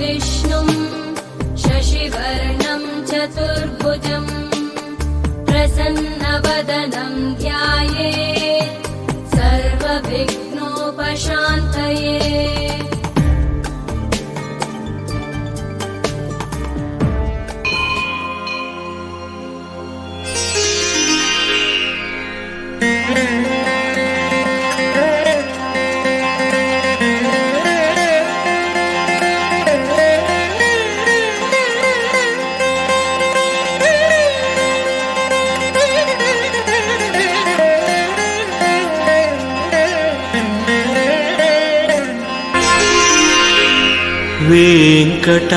विष्णुं शशिवर्णं चतुर्भुजं प्रसन्नवदनं ध्यायेत् सर्वविघ्नोपशान्तये।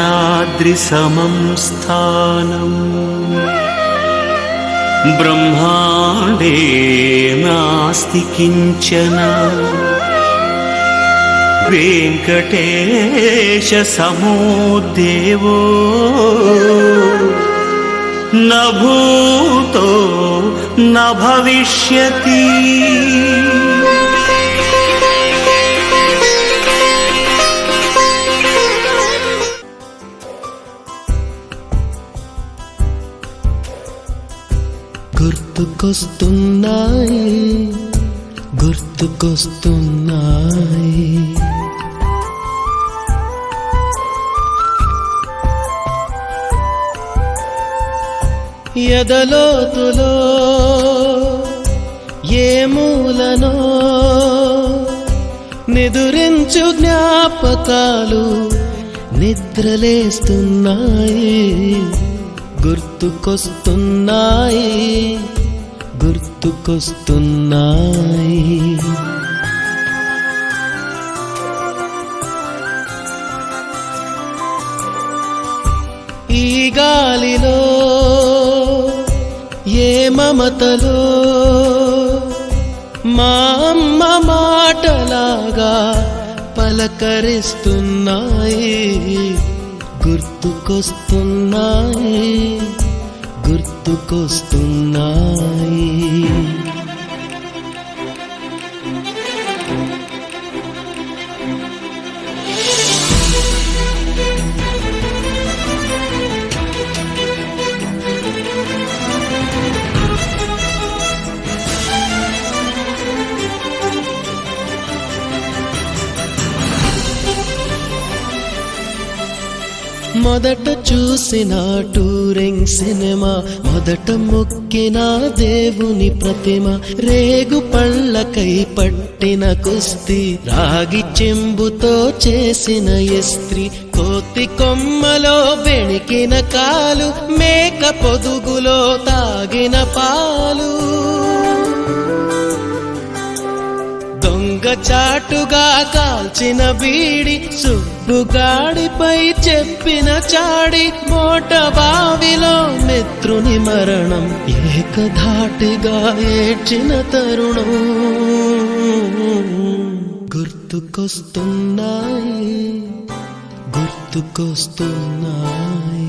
वेङ्कटाद्रिसमं स्थानं ब्रह्माण्डे नास्ति किञ्चन। वेङ्कटेशसमो देवो न भूतो न भविष्यति। గుర్తుకొస్తున్నాయి గుర్తుకొస్తున్నాయి ఎదలోతులో ఏ మూలనో నిదురించు జ్ఞాపకాలు నిద్రలేస్తున్నాయి గుర్తుకొస్తున్నాయి గుర్తుకొస్తున్నాయి ఈ గాలిలో ఏ మమతలో మా అమ్మ మాటలాగా పలకరిస్తున్నాయి గుర్తుకొస్తున్నాయి గుర్తుకొస్తున్నాయి మొదట చూసిన టూరింగ్ సినిమా మొదట మొక్కిన దేవుని ప్రతిమ రేగు పళ్ళకై పట్టిన కుస్తీ రాగి చెంబుతో చేసిన ఇస్త్రీ కోతి కొమ్మలో బెణికిన కాలు మేక పొదుగులో తాగిన పాలు దొంగ చాటుగా కాల్చిన బీడి సుబ్బుగాడిపై చెప్పిన చాడి మోట బావిలో మిత్రుని మరణం ఏకధాటిగా ఏడ్చిన తరుణం గుర్తుకొస్తున్నాయి గుర్తుకొస్తున్నాయి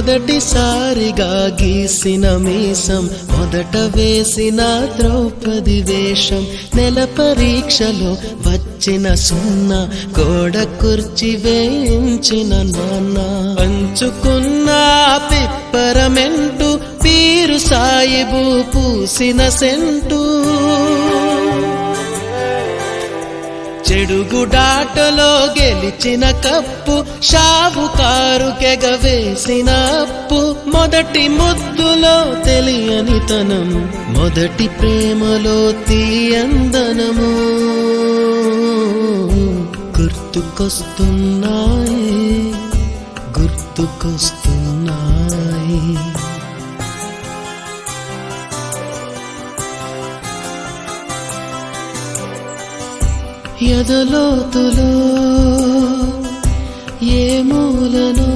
మొదటిసారిగా గీసిన మీసం మొదట వేసిన ద్రౌపది వేషం నెల పరీక్షలో వచ్చిన సున్నా గోడ కుర్చీ వేయించిన నాన్న పంచుకున్న పిప్పరమెంటు పీరు సాయిబు పూసిన సెంటు చెడుగుడాటలో గెలిచిన కప్పు షావుకారుకెగవేసిన అప్పు మొదటి ముద్దులో తెలియనితనం మొదటి ప్రేమలో తీయందనము గుర్తుకొస్తున్నాయి గుర్తుకొస్తున్నాయి ఎదలోతులో ఏ మూలను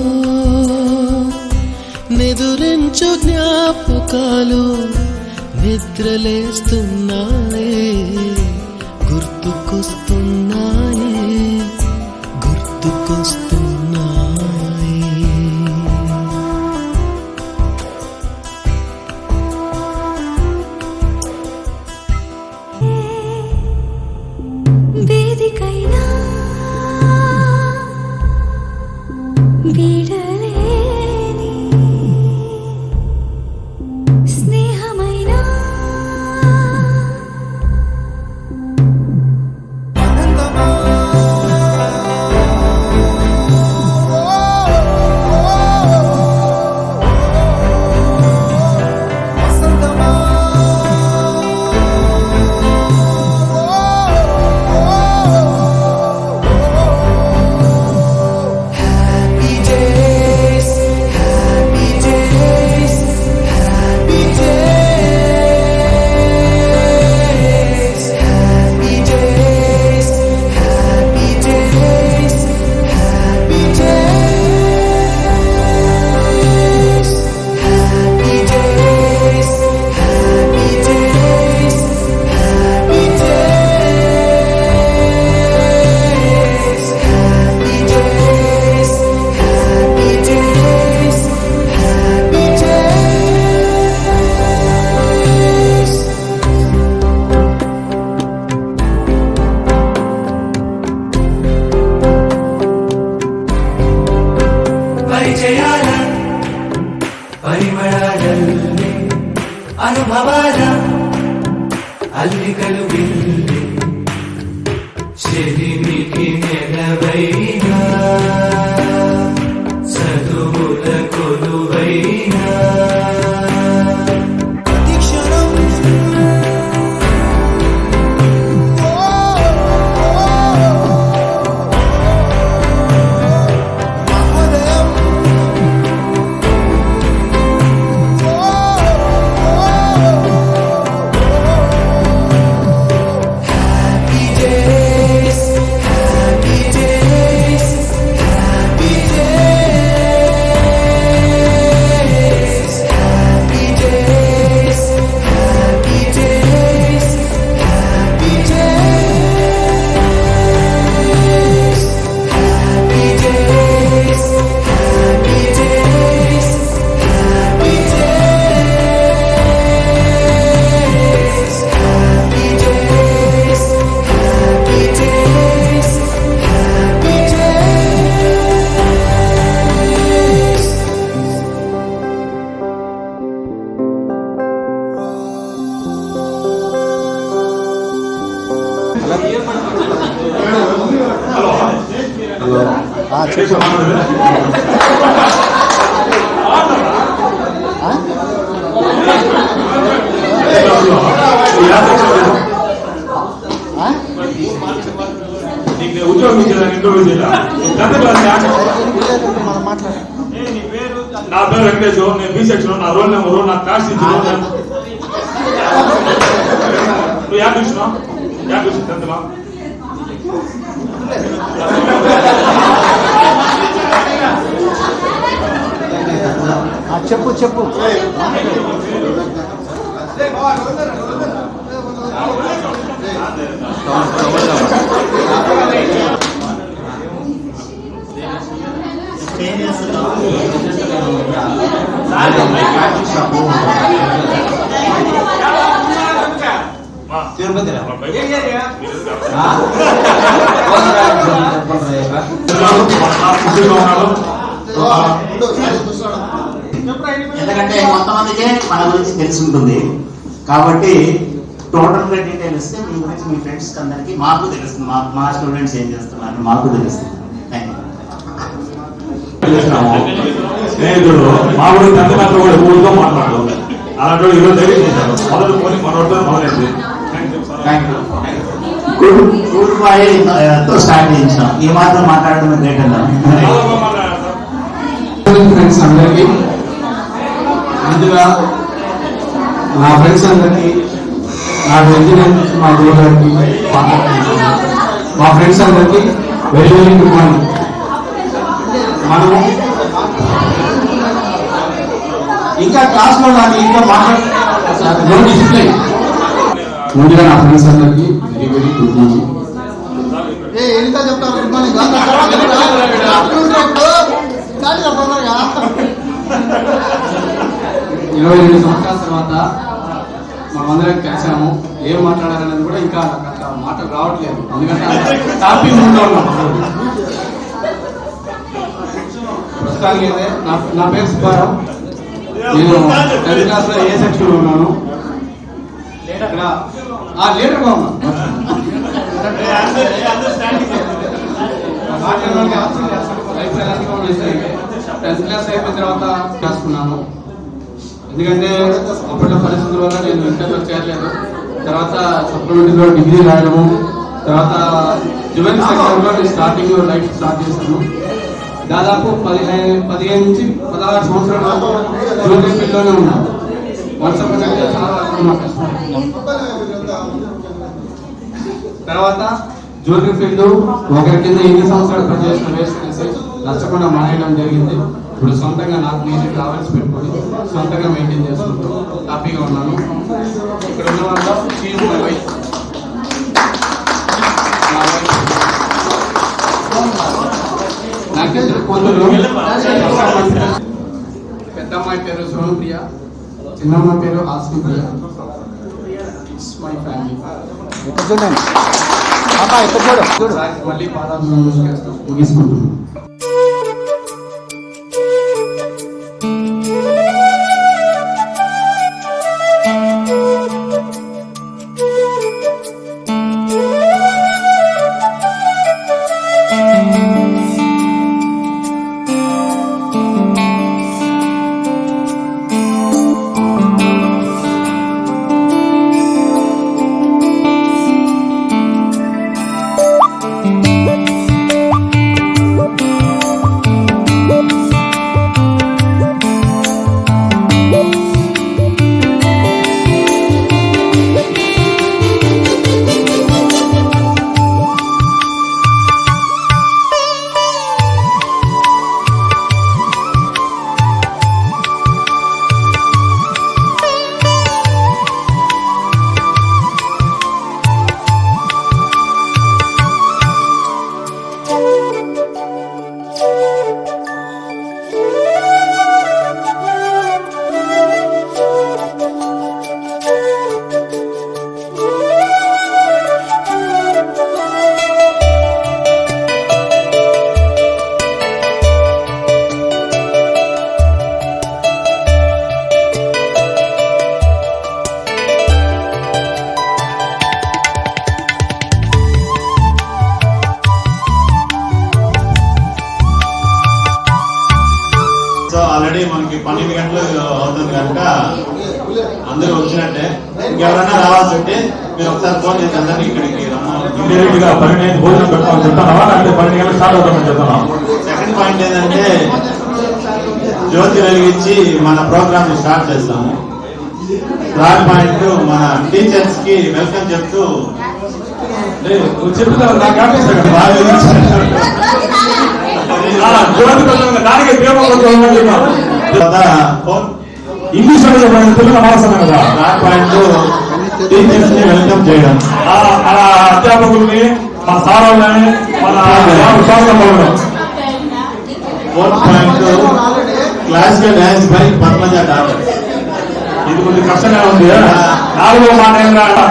నిదురించు జ్ఞాపకాలు నిద్రలేస్తున్నాయే, గుర్తుకొస్తున్నాయే, గుర్తుకొస్తున్నాయే. వేదికైనా వీడలేని స్నేహమైనా ಪರಿಚಯಾಲ ಪರಿಮಳದಲ್ಲಿ ಅನುಭವಾದ ಅಲ್ಲಿಗಲು ಬಿಲ್ಲಿ చెలిమికి నెలవైనా చదువుల కొలువైనా నా పేరు వెంకటేష్, నేను బి సెక్షన్, నా రోల్ నెంబరు, నా క్లాస్ టీచర్. నువ్వు యా ట్యూషన్ ఎంతమా? చెప్పు చెప్పు. తిరుపతి ఎందుకంటే కొంతమందికే మన గురించి తెలిసి ఉంటుంది కాబట్టి టోటల్ గా డీటెయిల్ ఇస్తే మీ గురించి మీ ఫ్రెండ్స్ అందరికి మాకు తెలుస్తుంది, మా స్టూడెంట్స్ ఏం చేస్తున్నారు మాకు తెలుస్తుంది. స్నేహితుడు మా గురించి ఎంత మాత్రం కూడా ఊరితో మాట్లాడు అలాంటి ఈరోజు తెలియజేశారు. మొదటి పోనీ మనోడితో మొదలైంది. తో స్టార్ట్ చేయించాం. ఈ మాత్రం మాట్లాడడం గ్రేట్ అన్నాం. ఫ్రెండ్స్ అందరికీ ముందుగా నా ఫ్రెండ్స్ అందరికీ నా వెంటనే మా గురుగారికి మా ఫ్రెండ్స్ అందరికీ వెరీ వెరీ గుడ్ మార్నింగ్. మనము ఇంకా క్లాస్లో నాకు ఇంకా మాట్లాడు డిసిప్లైన్. ముందుగా నా ఫ్రెండ్స్ అందరికీ వెరీ వెరీ గుడ్ మార్నింగ్. 22 సంవత్సరాల తర్వాత మనమందరం కలిసాము. ఏం మాట్లాడాలనేది కూడా ఇంకా నాకు మాటలు రావట్లేదు, ఎందుకంటే టాపిక్ ముందు ఉన్నాం. ప్రస్తుతానికి అయితే నా పేరు సుబ్బారావు. నేను 10th క్లాస్లో ఏ సెక్షన్లో ఉన్నాను. ఇక్కడ లీడర్గా ఉన్నాను. లైఫ్ ఎలాంటిగా ఉండేది 10th క్లాస్ అయిపోయిన తర్వాత రాసుకున్నాను. ఎందుకంటే అప్పట్లో పరిస్థితుల వల్ల నేను ఇంటర్లో చేరలేదు. తర్వాత సప్లిమెంటరీలో డిగ్రీ రాయడము, తర్వాత జువెనైల్ సెక్టర్లో నేను స్టార్టింగ్ లైఫ్ స్టార్ట్ చేశాను. దాదాపు 15 నుంచి 16 సంవత్సరాల వరకు జ్యువెలరీ ఫీల్డ్లోనే ఉన్నాను. తర్వాత జ్యువెలరీ ఫీల్డ్ ఒకరి కింద ఎన్ని సంవత్సరాలు పనిచేసిన వేస్ట్ చేసి నచ్చకుండా మానేయడం జరిగింది. ఇప్పుడు సొంతంగా నాకు నేను ట్రావెల్స్ పెట్టుకొని సొంతంగా మెయింటైన్ చేసుకుంటూ హ్యాపీగా ఉన్నాను. ఇక్కడ ఉన్న వాళ్ళు నాకు ఇద్దరు కూతురు. పెద్దమ్మాయి పేరు సోనుప్రియ, చిన్నమ్మాయి పేరు ఆస్మిప్రియ. It's my family. మళ్ళీ పాదాభివందనం చేస్తూ ముగించుకుంటున్నాను. ఆల్రెడీ మనకి 12 గంటలు అవుతుంది కనుక అందరూ వచ్చినట్టే. ఇంకెవరైనా రావాల్సి ఉంటే మీరు ఒకసారి ఫోన్ చేసి అందరినీ ఇక్కడికి ఇండైరెక్ట్ గా 12 భోజనం పెట్టామని చెప్తున్నావా, అంటే 12 గంటలు స్టార్ట్ అవుతామని చెప్తున్నాం. సెకండ్ పాయింట్ ఏంటంటే జ్యోతి వెలిగించి మన ప్రోగ్రామ్ ని స్టార్ట్ చేస్తాము. థర్డ్ పాయింట్ మన టీచర్స్ కి వెల్కమ్ చెప్తూ చెప్తారు ఇంగ్లీష్ తెలుగు అవసరం కదా. థర్డ్ పాయింట్ టీచర్స్ ని వెల్కమ్ చేయడం, అధ్యాపకుల్ని మన సారాలని మన స్వాగతం పలకడం. Fourth point classical dance by Padmaja doctor. ఇది కొంచెం కష్టంగా ఉంది. 4వ మాట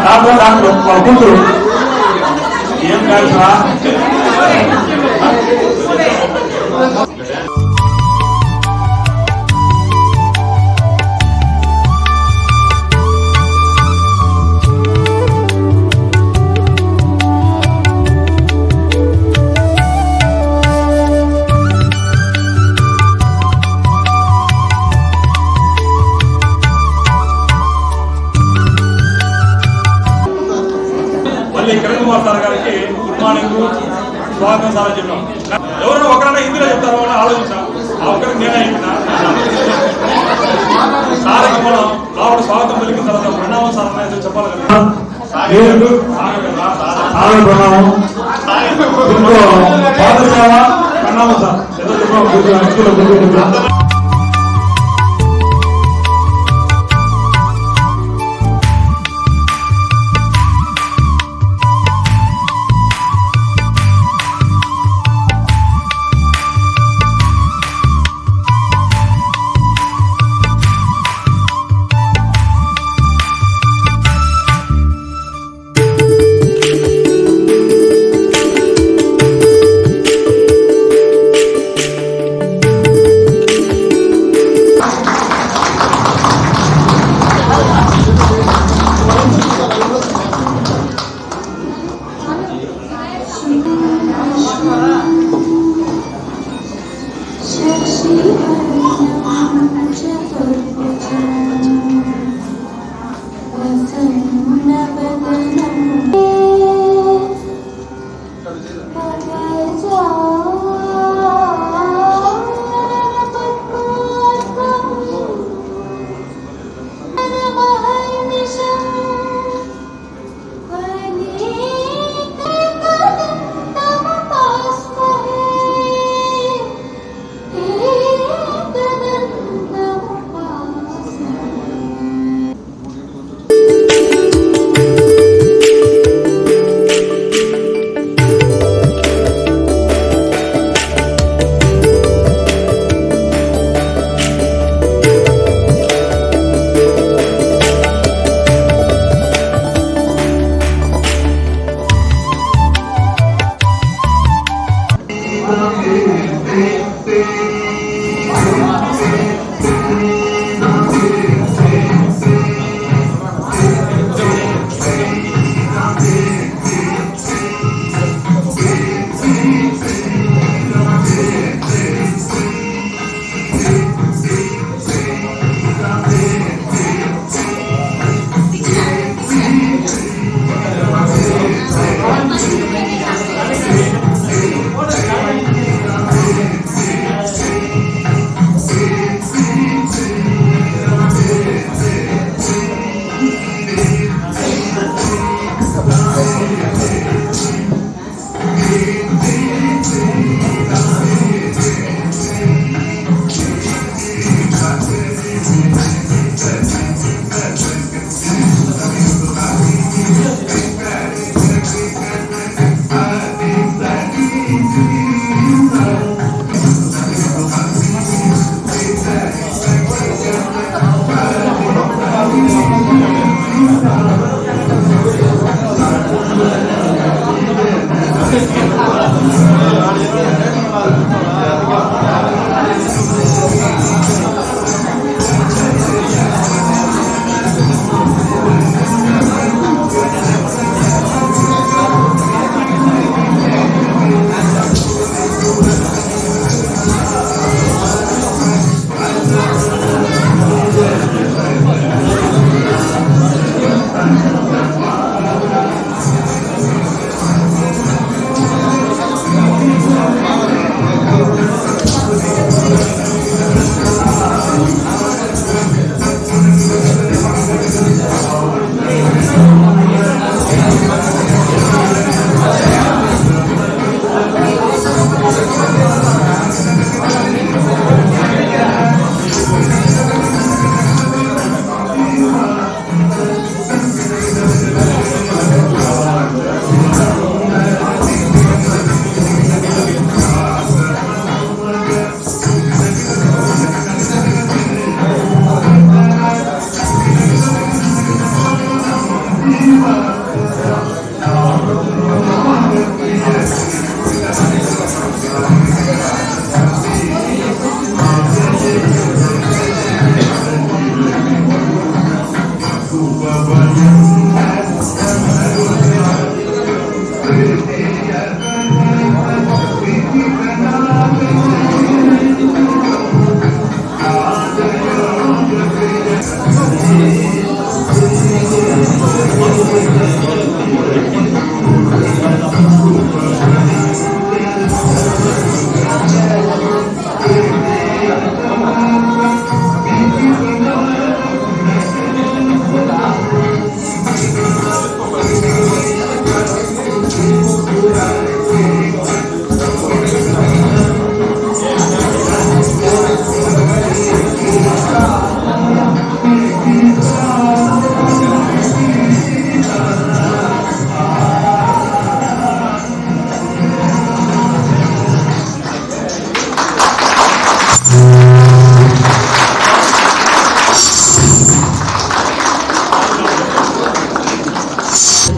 డాక్టర్ వాళ్ళ కూతురు ఏం కాల్సా మళ్ళీ కిరణ్ కుమార్ సార్ గారికి గుడ్ మార్నింగ్, స్వాగతం సార్ అని చెప్పాం. ఎవరైనా ఒకరైనా హిందీలో చెప్తారో అని ఆలోచించాం. ఆ ఒక్కరికి నేనే అయిపోయినా. సార్కి మనం లోపల స్వాగతం పలికిన తర్వాత ప్రణామం సార్ అనేది చెప్పాలి కదా. ఆవిడ ప్రణామం ఇంకో పాదసేవ ప్రణామం సార్ ఏదో చెప్పాము.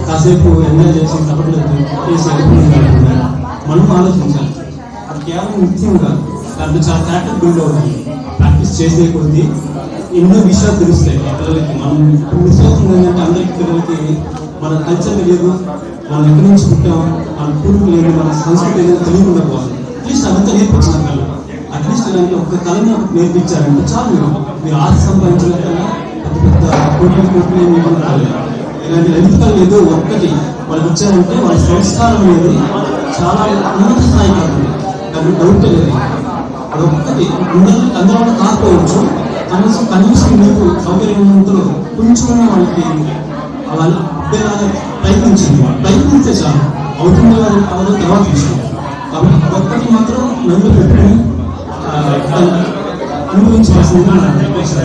కాసేపు ఎంజాయ్ చేసి కబడ్డీ చేసి వెళ్ళిపోయింది. మనం ఆలోచించాలి, అది కేవలం నిత్యం కాదు, దాంట్లో చాలా క్యారెక్టర్ బిల్డ్ అవుతుంది. ప్రాక్టీస్ చేసే కొద్దీ ఎన్నో విషయాలు తెలుస్తాయి పిల్లలకి. మనం ఇప్పుడు మిస్ అవుతుంది ఏంటంటే అందరికీ పిల్లలకి మన కల్చర్ తెలియదు, మనం ఎక్కడి నుంచి పుట్టాం, మన పూర్వీకులు లేదు, మన సంస్కృతి ఏదో తెలియకుండా పోవాలి. అట్లీస్ట్ అదంతా నేర్పించిన కళ, అట్లీస్ట్ ఇలాంటి ఒక కళని ఒకటి నేర్పించారంటే చాలు. మీరు ఆశ సంపాదించడం కన్నా పెద్ద పెద్ద కోట్లు ఏమి రాలేదు. ఇలాంటి లలితలు ఏదో ఒక్కటి వాళ్ళకి ఇచ్చారంటే వాళ్ళ సంస్కారం అనేది చాలా ఉన్నత స్థాయి కాదు, దాన్ని డౌట్ లేదు. అదొక్కటి అందరూ కాకపోవచ్చు, కనీసం మీకు సౌకర్యవంతులు కొంచెం వాళ్ళకి అలా అప్పేలాగా ప్రయత్నించే చాలు. అవుతుంది వాళ్ళకి అవదో తర్వాత విషయం. కాబట్టి ఒక్కటి మాత్రం నన్ను పెట్టుకుని అనుభవించవలసిందిగా నా రిక్వెస్ట్.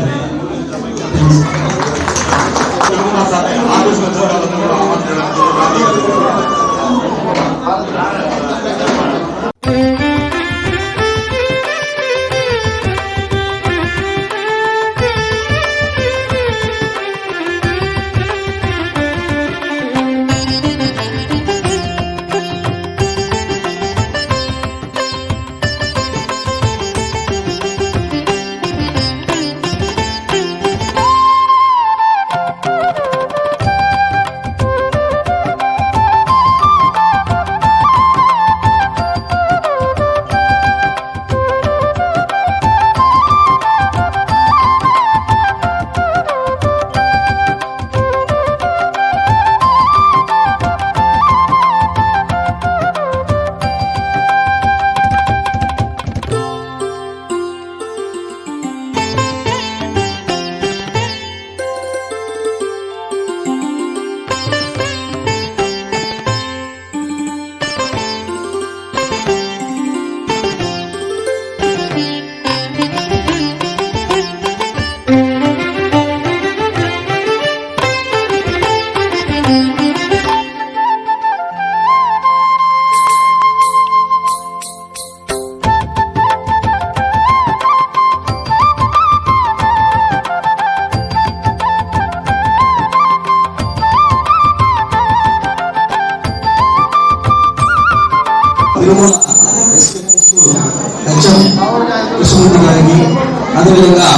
కృష్ణమూర్తి గారికి, అదేవిధంగా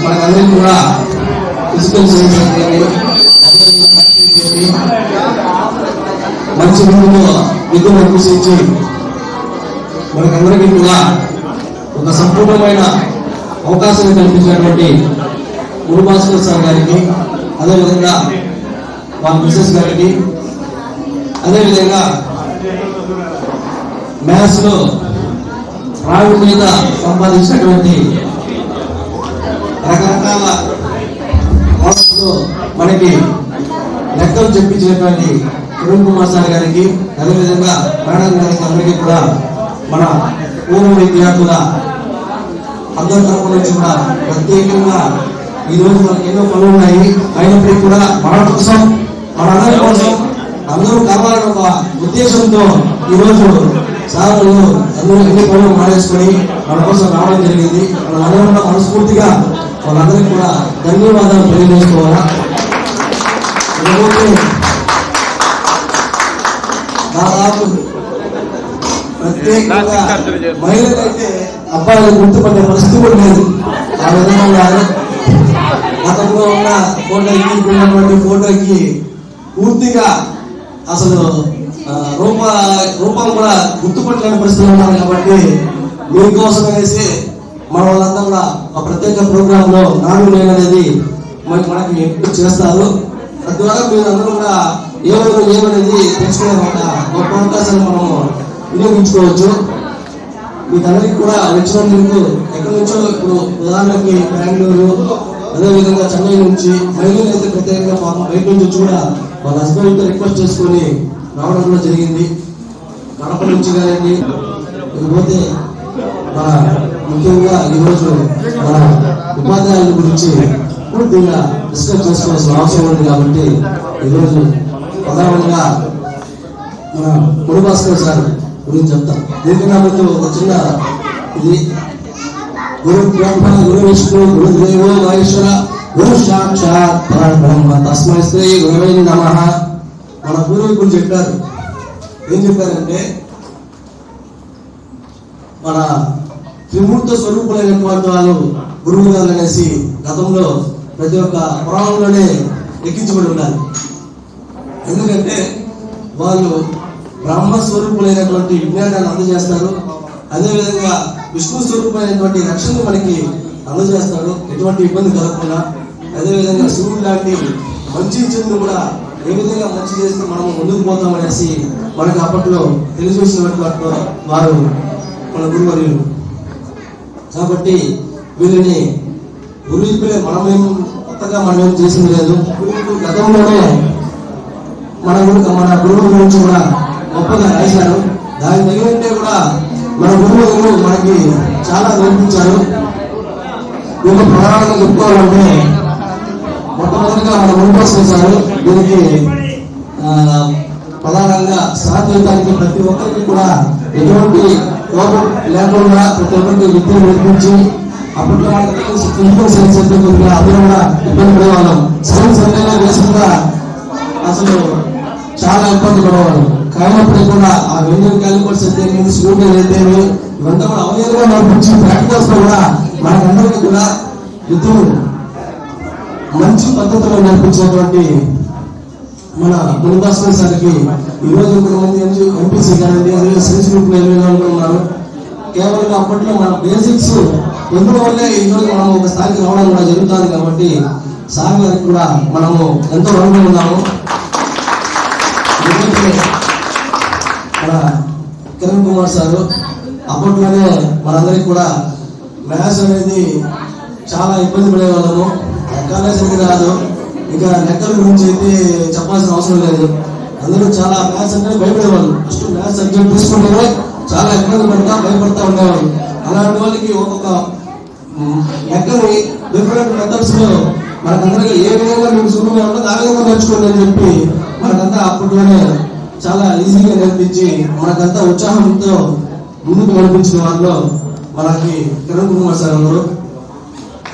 మనకందరికీ కూడా ఫిజికల్ సైన్స్ మంచి ముందులో విద్యను అభ్యసించి మనకందరికీ కూడా ఒక సంపూర్ణమైన అవకాశాన్ని కల్పించినటువంటి గురుభాస్కర్ సార్ గారికి, అదేవిధంగా వాళ్ళ మిసెస్ గారికి, అదేవిధంగా మ్యాథ్స్ లో ప్రావీణ్యత సంపాదించినటువంటి రకరకాల మోడల్స్లో మనకి లెక్కలు చెప్పించినటువంటి కిరణ్ కుమార్ సార్ గారికి, అదేవిధంగా మేడం గారికి, అందరికీ కూడా మన పూర్వ విద్యార్థుల అందరి తరపు నుంచి కూడా ప్రత్యేకంగా ఈ రోజు మనకి ఎన్నో పనులు ఉన్నాయి. అయినప్పటికీ కూడా మన కోసం, మనందరి కోసం, అందరూ కావాలన్న ఒక ఉద్దేశంతో ఈరోజు సార్లు అందరూ ఎన్ని పనులు మానేసుకొని మన కోసం రావడం జరిగింది. వాళ్ళందరూ కూడా మనస్ఫూర్తిగా వాళ్ళందరికీ కూడా ధన్యవాదాలు తెలియజేసుకోవాలా. దాదాపు ప్రత్యేకంగా మహిళలైతే అబ్బాయిలు గుర్తుపడే పరిస్థితి కూడా లేదు. ఆ విధంగా గతంలో ఉన్న ఫోటోకి ఉన్నటువంటి ఫోటోకి పూర్తిగా అసలు రూపాలు కూడా గుర్తుపట్టలేని పరిస్థితులు ఉన్నారు. కాబట్టి మీకోసం అనేసి మన వాళ్ళంతా కూడా ఒక ప్రత్యేక ప్రోగ్రామ్ లో నాడు అనేది మనకి ఎక్కువ చేస్తారు. తద్వారా మీరందరూ కూడా ఏమనేది తెలుసుకునే ఒక గొప్ప అవకాశాన్ని మనము వినియోగించుకోవచ్చు. మీకందరికీ కూడా వచ్చినందుకు ఎక్కడి నుంచో, ఇప్పుడు ఉదాహరణకి బెంగళూరు, అదేవిధంగా చెన్నై నుంచి మహిళలు అయితే ప్రత్యేకంగా పాపం బయట నుంచి వచ్చి కూడా వాళ్ళ హస్బెండ్తో రిక్వెస్ట్ చేసుకొని రావడం కూడా జరిగింది. కడప నుంచి కానీ ఇకపోతే మన ముఖ్యంగా ఈరోజు మన ఉపాధ్యాయుల గురించి పూర్తిగా డిస్కస్ చేసుకోవాల్సిన అవసరం ఉంది. కాబట్టి ఈరోజు ప్రధానంగా మన గురుభాస్కర్ సార్ గురించి చెప్తాం. దీనికన్నా ముందు ఒక చిన్న ఇది గురు బ్రహ్మ గురు విష్ణు గురు దేవో మహేశ్వర గురు సాక్షాత్ పరబ్రహ్మ తస్మై శ్రీ గురవే నమః. మన పూర్వీకులు చెప్పారు. ఏం చెప్పారంటే మన త్రిమూర్త స్వరూపులైనటువంటి వాళ్ళు గురువు గారు అనేసి గతంలో ప్రతి ఒక్క పురాణంలోనే ఎక్కించబడి ఉన్నారు. ఎందుకంటే వాళ్ళు బ్రహ్మ స్వరూపులైనటువంటి విజ్ఞానాన్ని అందజేస్తారు. అదేవిధంగా విష్ణు స్వరూపమైనటువంటి రక్షణ మనకి అందజేస్తాడు, ఎటువంటి ఇబ్బంది కలగకుండా. అదేవిధంగా శివుడు లాంటి మంచి చెడును కూడా ఏ విధంగా మంచి చేస్తే మనం ముందుకు పోతాం అనేసి మనకి అప్పట్లో తెలియజేసినటువంటి వారు మన గురువర్యులు. కాబట్టి వీళ్ళని పూర్వీకులే మనమేం కొత్తగా మనమేం చేసింది లేదు. పూర్వీకులు గతంలోనే మన గురువుల గురించి కూడా గొప్పగా రాశారు. దాని తగినట్టే కూడా మన గురువులు మనకి చాలా నేర్పించారు. వీళ్ళు ప్రధానంగా చెప్పుకోవాలంటే మొట్టమొదటిగా మన ముందు సారు దీనికి ప్రధానంగా సాధ్యతానికి ప్రతి ఒక్కరికి కూడా ఎటువంటి కోపం లేకుండా ప్రతి ఒక్కరికి విద్య నేర్పించి అప్పట్లో ఫిజికల్ సైన్స్ అంటే కొద్దిగా అందరూ కూడా ఇబ్బంది పడేవాళ్ళం. సైన్స్ అంటేనే బేసిక్గా అసలు చాలా ఇబ్బంది పడేవాళ్ళం. కానప్పటికీ కూడా ఆ వెండియన్ క్యాలిక్యులేటర్స్ అయితే స్కూటర్ అయితే ఇవంతా కూడా అవైలబుల్గా నేర్పించి ప్రాక్టికల్స్ లో కూడా మనకందరికీ కూడా విద్యను మంచి పద్ధతిలో నేర్పించినటువంటి మన గురుభాస్కర్ సార్కి ఈరోజు కొంతమంది ఎంపీసీ గారండి, అదే సైన్స్ గ్రూప్ ఉన్నారు. కేవలం అప్పట్లో మన బేసిక్స్ ఎందుకు వల్లే ఈరోజు మనం ఒక స్థాయికి రావడం కూడా జరుగుతుంది. కాబట్టి సార్ గారికి కూడా మనము ఎంతో రుణపడి ఉన్నాము. మన కిరణ్ కుమార్ సారు అప్పట్లోనే మనందరికి కూడా మ్యాథ్స్ అనేది చాలా ఇబ్బంది పడేవాళ్ళము. లెక్కలే సరిగ్గా రాదు. ఇంకా లెక్కల గురించి అయితే చెప్పాల్సిన అవసరం లేదు. అందరూ చాలా మ్యాథ్స్ అంటే భయపడేవాళ్ళు. ఫస్ట్ మ్యాథ్స్ సబ్జెక్ట్ తీసుకుంటేనే చాలా ఇబ్బంది పడతా భయపడతా ఉండేవాళ్ళు. అలాంటి వాళ్ళకి ఒక్కొక్క లెక్కని డిఫరెంట్ మెథడ్స్ లో మనకందరికీ ఏ విధంగా మీకు సులువుగా ఉంటుందో ఆ విధంగా నేర్చుకోండి అని చెప్పి మనకంతా అప్పట్లోనే చాలా ఈజీగా నేర్పించి మనకంతా ఉత్సాహంతో ముందుకు నడిపించిన వాళ్ళు మనకి కిరణ్ కుమార్ సార్ ఉన్నారు.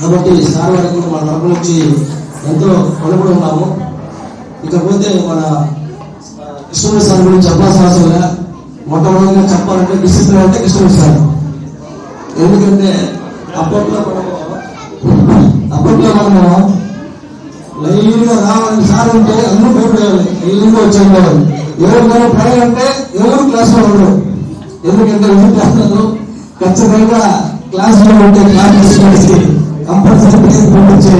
కాబట్టి సార్ వారికి మన తరపు నుంచి ఎంతో రుణపడి ఉన్నాము. ఇకపోతే మన కృష్ణమూర్తి సార్ గురించి చెప్పాల్సిన అవసరం లే. మొట్టమొదటిగా చెప్పాలంటే డిసిప్లిన్ అంటే కృష్ణమూర్తి సార్. ఎందుకంటే అప్పట్లో మనము లైవ్గా రావాలని సార్ ఉంటే అందరూ భయపడేవాళ్ళు. లైవ్గా వచ్చేవాళ్ళు. ఎవరు మనం పడాలంటే ఎవరు క్లాస్ లో ఉండరు. ఎందుకంటే ఎవరు క్లాసులలో ఖచ్చితంగా క్లాస్ లో ఉంటే క్లాస్ తీసుకొచ్చి కంపల్సరీ ప్లేస్ పంపించే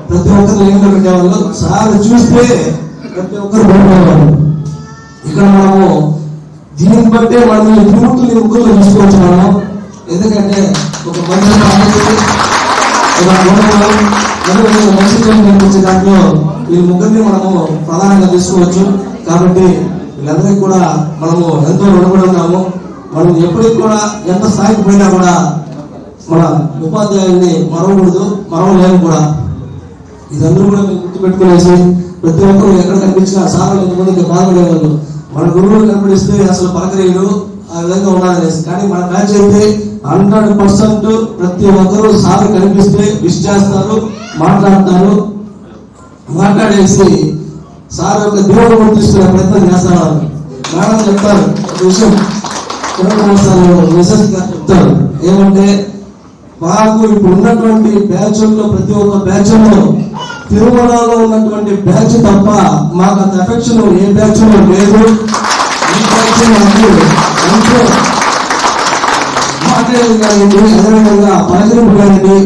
ప్రతి ఒక్కరు లైన్లో పెట్టేవాళ్ళు. సార్ చూస్తే ప్రతి ఒక్కరు భయపడేవాళ్ళు. ఇక్కడ మనము దీన్ని బట్టే మనం ఈ త్రిమూర్తులు ముగ్గురు చూసుకోవచ్చు మనం. ఎందుకంటే ఒక మంచి మంచి కనిపించే దాంట్లో ఈ ముగ్గురిని మనము ప్రధానంగా తీసుకోవచ్చు. కాబట్టి వీళ్ళందరికీ కూడా మనము ఎంతో రుణపడి ఉన్నాము. మనం ఎప్పటికి కూడా ఎంత స్థాయికి పోయినా కూడా మన ఉపాధ్యాయుల్ని మరవకూడదు, మరవలేము కూడా. ఇదందరూ కూడా మేము గుర్తుపెట్టుకునేసి ప్రతి ఒక్కరు ఎక్కడ కనిపించినా సార్లు ఎంతమందికి బాధపడేవాళ్ళు. మన గురువులు కనిపిస్తే అసలు పలకరేయుడు ఆ విధంగా ఉన్నారనేసి. కానీ మన బ్యాచ్ అయితే 100% ప్రతి ఒక్కరు సార్ కనిపిస్తే విష్ చేస్తారు, మాట్లాడతారు. మాట్లాడేసి సార్ యొక్క దేవుడు గుర్తిస్తున్న ప్రయత్నం చేస్తారు. మేడం చెప్తారు ఒక విషయం, మెసేజ్ చెప్తారు ఏమంటే, మాకు ఇప్పుడు ఉన్నటువంటి బ్యాచ్ల్లో ప్రతి ఒక్క బ్యాచ్లో తిరుమలలో ఉన్నటువంటి బ్యాచ్ తప్ప మాకు అంత ఎఫెక్షన్ ఏ బ్యాచ్లో లేదు. ఈ బ్యాచ్ మాకు ఎంతో మాట్లాడేది కానివ్వండి, అదేవిధంగా పలకరింపు కానివ్వండి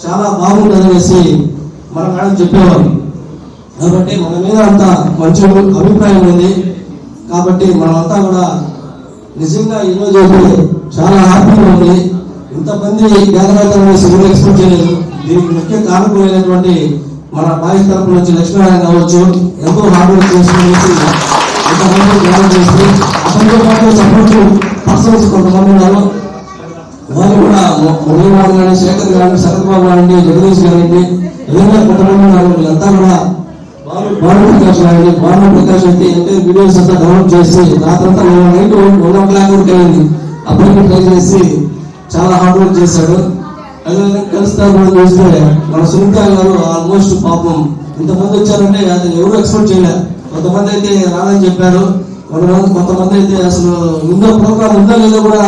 చాలా బాగుంటుంది అనేసి మన మేడం చెప్పేవారు. కాబట్టి మన మీద అంత మంచి అభిప్రాయం ఉంది. కాబట్టి మనమంతా కూడా నిజంగా ఈరోజు చాలా హ్యాపీగా ఉంది. ఇంతమంది గ్యాదర్ అవుతారనేసి ఎక్స్పెక్ట్ చేయలేదు. దీనికి ముఖ్య కారణమైనటువంటి మన బాయ్స్ తరపు నుంచి లక్ష్మీనారాయణ కావచ్చు, ఎంతో హార్డ్ వర్క్ చేసుకుని ఇంతమంది జ్ఞానం చేసి అతనితో పాటు సపోర్ట్ పర్సన్స్ కొంతమంది ఉన్నారు. వారు కూడా మురళీబాబు గారి, శేఖర్ గారి, శరత్ బాబు గారి, జగదీష్ గారి, విధంగా కొంతమంది ఉన్నారు. వీళ్ళంతా కూడా భాను ప్రకాష్ గారి, భాను ప్రకాష్ అయితే వీడియోస్ అంతా డెవలప్ చేసి రాత్రంతా నైట్ 1 o'clock వరకు అయింది. అప్పటికి ట్రై చేసి చాలా హార్డ్ వర్క్ చేశాడు. అదేవిధంగా కలుస్తా కూడా చూస్తే మన సునీత గారు ఆల్మోస్ట్ పాపం ఇంతమంది వచ్చారంటే అది ఎవరు ఎక్స్పెక్ట్ చేయలేదు. కొంతమంది అయితే రాదని చెప్పారు, కొంతమంది అయితే అసలు ముందో ప్రోగ్రామ్ ఉందో లేదో కూడా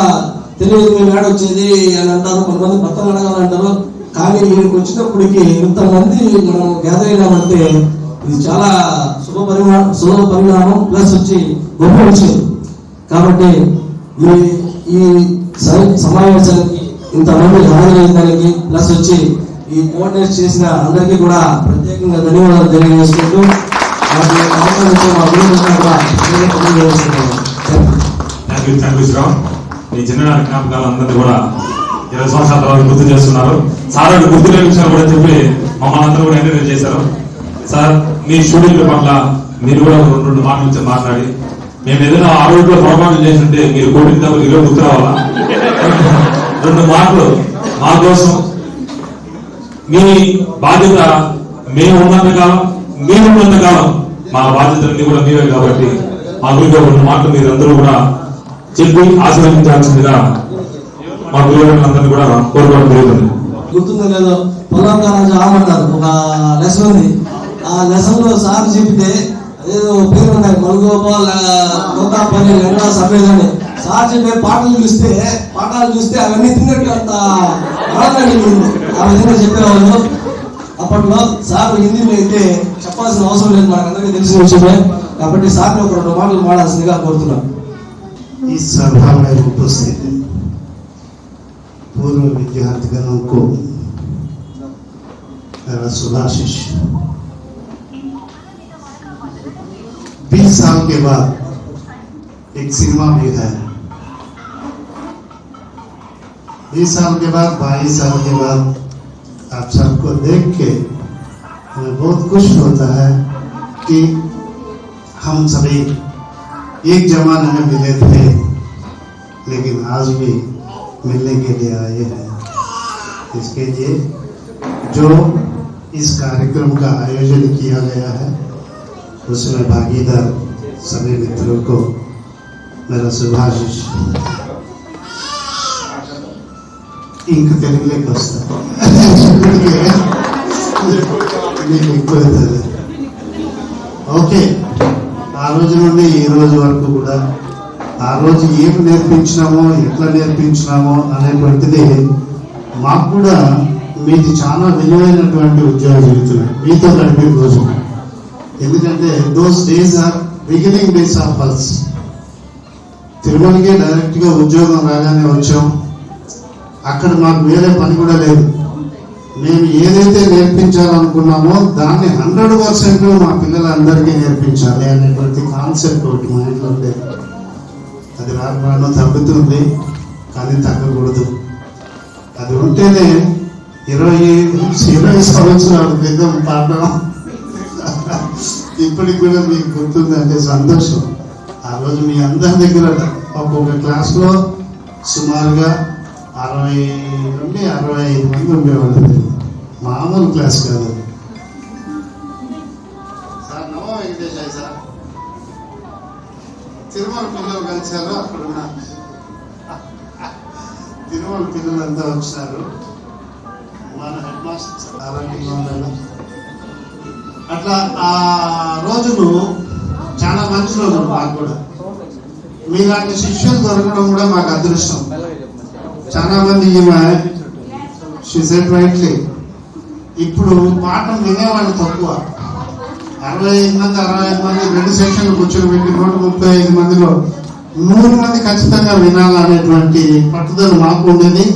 తెలియదు, మేము ఏడ వచ్చేది అని అంటారు. కొంతమంది భర్తలు అడగాలంటారు. కానీ వీరికి వచ్చినప్పటికీ ఇంతమంది మనం గ్యాదర్ అయినామంటే ఇది చాలా శుభ పరిణామం ప్లస్ వచ్చి గొప్ప విషయం. కాబట్టి ఈ సమావేశానికి ఇంతమంది హాజరైన ప్లస్ వచ్చి ఈ కోఆర్డినేట్ చేసిన అందరికీ కూడా ప్రత్యేకంగా ధన్యవాదాలు తెలియజేసుకుంటూ మీ చిన్ననాటి జ్ఞాపకాలు అందరినీ కూడా 20 సంవత్సరాల తర్వాత గుర్తు చేస్తున్నారు. సార్ గుర్తు లేని విషయాలు కూడా చెప్పి మమ్మల్ని అందరూ కూడా ఎంకరేజ్ చేశారు. సార్ మీ స్టూడెంట్ల పట్ల మీరు కూడా 2 మాటలు మాట్లాడి మేము ఏదైనా ఆ రోజులో పొరపాటు చేస్తుంటే మీరు కోటి డబ్బులు ఈరోజు గుర్తు రావాలా? 2 మాటలు మా కోసం. మీ బాధ్యత మేము ఉన్నంత కాలం, మీరు ఉన్నంత కాలం మా బాధ్యతలన్నీ కూడా మీవే. కాబట్టి మా గురించి 2 మాటలు మీరందరూ కూడా చెప్పి ఆశీర్వదించాల్సిందిగా మా గురువులందరినీ కూడా కోరుకోవడం జరుగుతుంది. గుర్తుందో లేదో పొలంకారాజు ఆమంటారు, ఒక లెసన్ ఉంది. ఆ లెసన్ లో సార్ చెప్తే ఏదో పేరు ఉన్నాయి, మలుగోపాల్ గోతాపల్లి లెండా సభ్యులని. సార్ చెప్పే పాటలు చూస్తే అవన్నీ తిన్నట్టు అంత ఆనందం కలిగింది. ఆ విధంగా చెప్పేవాళ్ళు అప్పట్లో. సార్ హిందీలో అయితే చెప్పాల్సిన అవసరం లేదు, మనకు అందరికీ తెలిసిన విషయమే. కాబట్టి సార్ ఒక 2 మాటలు మాడాల్సిందిగా కోరుతున్నాం. इस सभा में उपस्थित पूर्व विद्यार्थीगणों को मेरा शुभाशीष। 20 साल के बाद एक सिनेमा भी है, 20 साल के बाद 22 साल के बाद आप सबको देख के हमें बहुत खुश होता है कि हम सभी एक जमाने में मिले थे, लेकिन आज भी मिलने के लिए आए हैं। इसके लिए जो इस कार्यक्रम का आयोजन किया गया है उसमें भागीदार सभी मित्रों को मेरा शुभाशीष। Ink तेलुगुले okay. ఆ రోజు నుండి ఈ రోజు వరకు కూడా ఆ రోజు ఏం నేర్పించినామో, ఎట్లా నేర్పించినామో అనేటువంటిది మాకు కూడా మీది చాలా విలువైనటువంటి ఉద్యోగ జీవితం మీతో గడిపే రోజు. ఎందుకంటే those days are beginning days of us. తిరుమలకి డైరెక్ట్ గా ఉద్యోగం రాగానే వచ్చాం. అక్కడ మాకు వేరే పని కూడా లేదు. మేము ఏదైతే నేర్పించాలనుకున్నామో దాన్ని 100% మా పిల్లలందరికీ నేర్పించాలి అనేటువంటి కాన్సెప్ట్ ఒకటి మా ఇంట్లో ఉండేది. అది రాను తగ్గుతుంది, కానీ తగ్గకూడదు. అది ఉంటేనే 20 సంవత్సరాల క్రితం పాఠం ఇప్పటికి కూడా మీకు గుర్తుందంటే సంతోషం. ఆ రోజు మీ అందరి దగ్గర ఒక్కొక్క క్లాస్లో సుమారుగా 60 నుండి 65 మంది ఉండేవాళ్ళు. మామూలు క్లాస్ కాదు. సార్ నమో వెంకటేశాయ సార్, తిరుమల పిల్లలు కలిశారు. అక్కడున్న తిరుమల పిల్లలంతా వచ్చినారు. మన హెడ్ మాస్టర్ ఆరోగ్యంగా ఉండాలి. అట్లా ఆ రోజులు చాలా మంచి రోజులు మాకు కూడా. మీలాంటి శిష్యులు దొరకడం కూడా మాకు అదృష్టం. చాలా మంది రైట్లీ ఇప్పుడు పాఠం వినేవాళ్ళు తక్కువ. 65 మంది 2 సెక్షన్లు కూర్చొని పెట్టి 135 మందిలో 100 మంది ఖచ్చితంగా వినాలనేటువంటి పట్టుదల మాకు ఉండేది.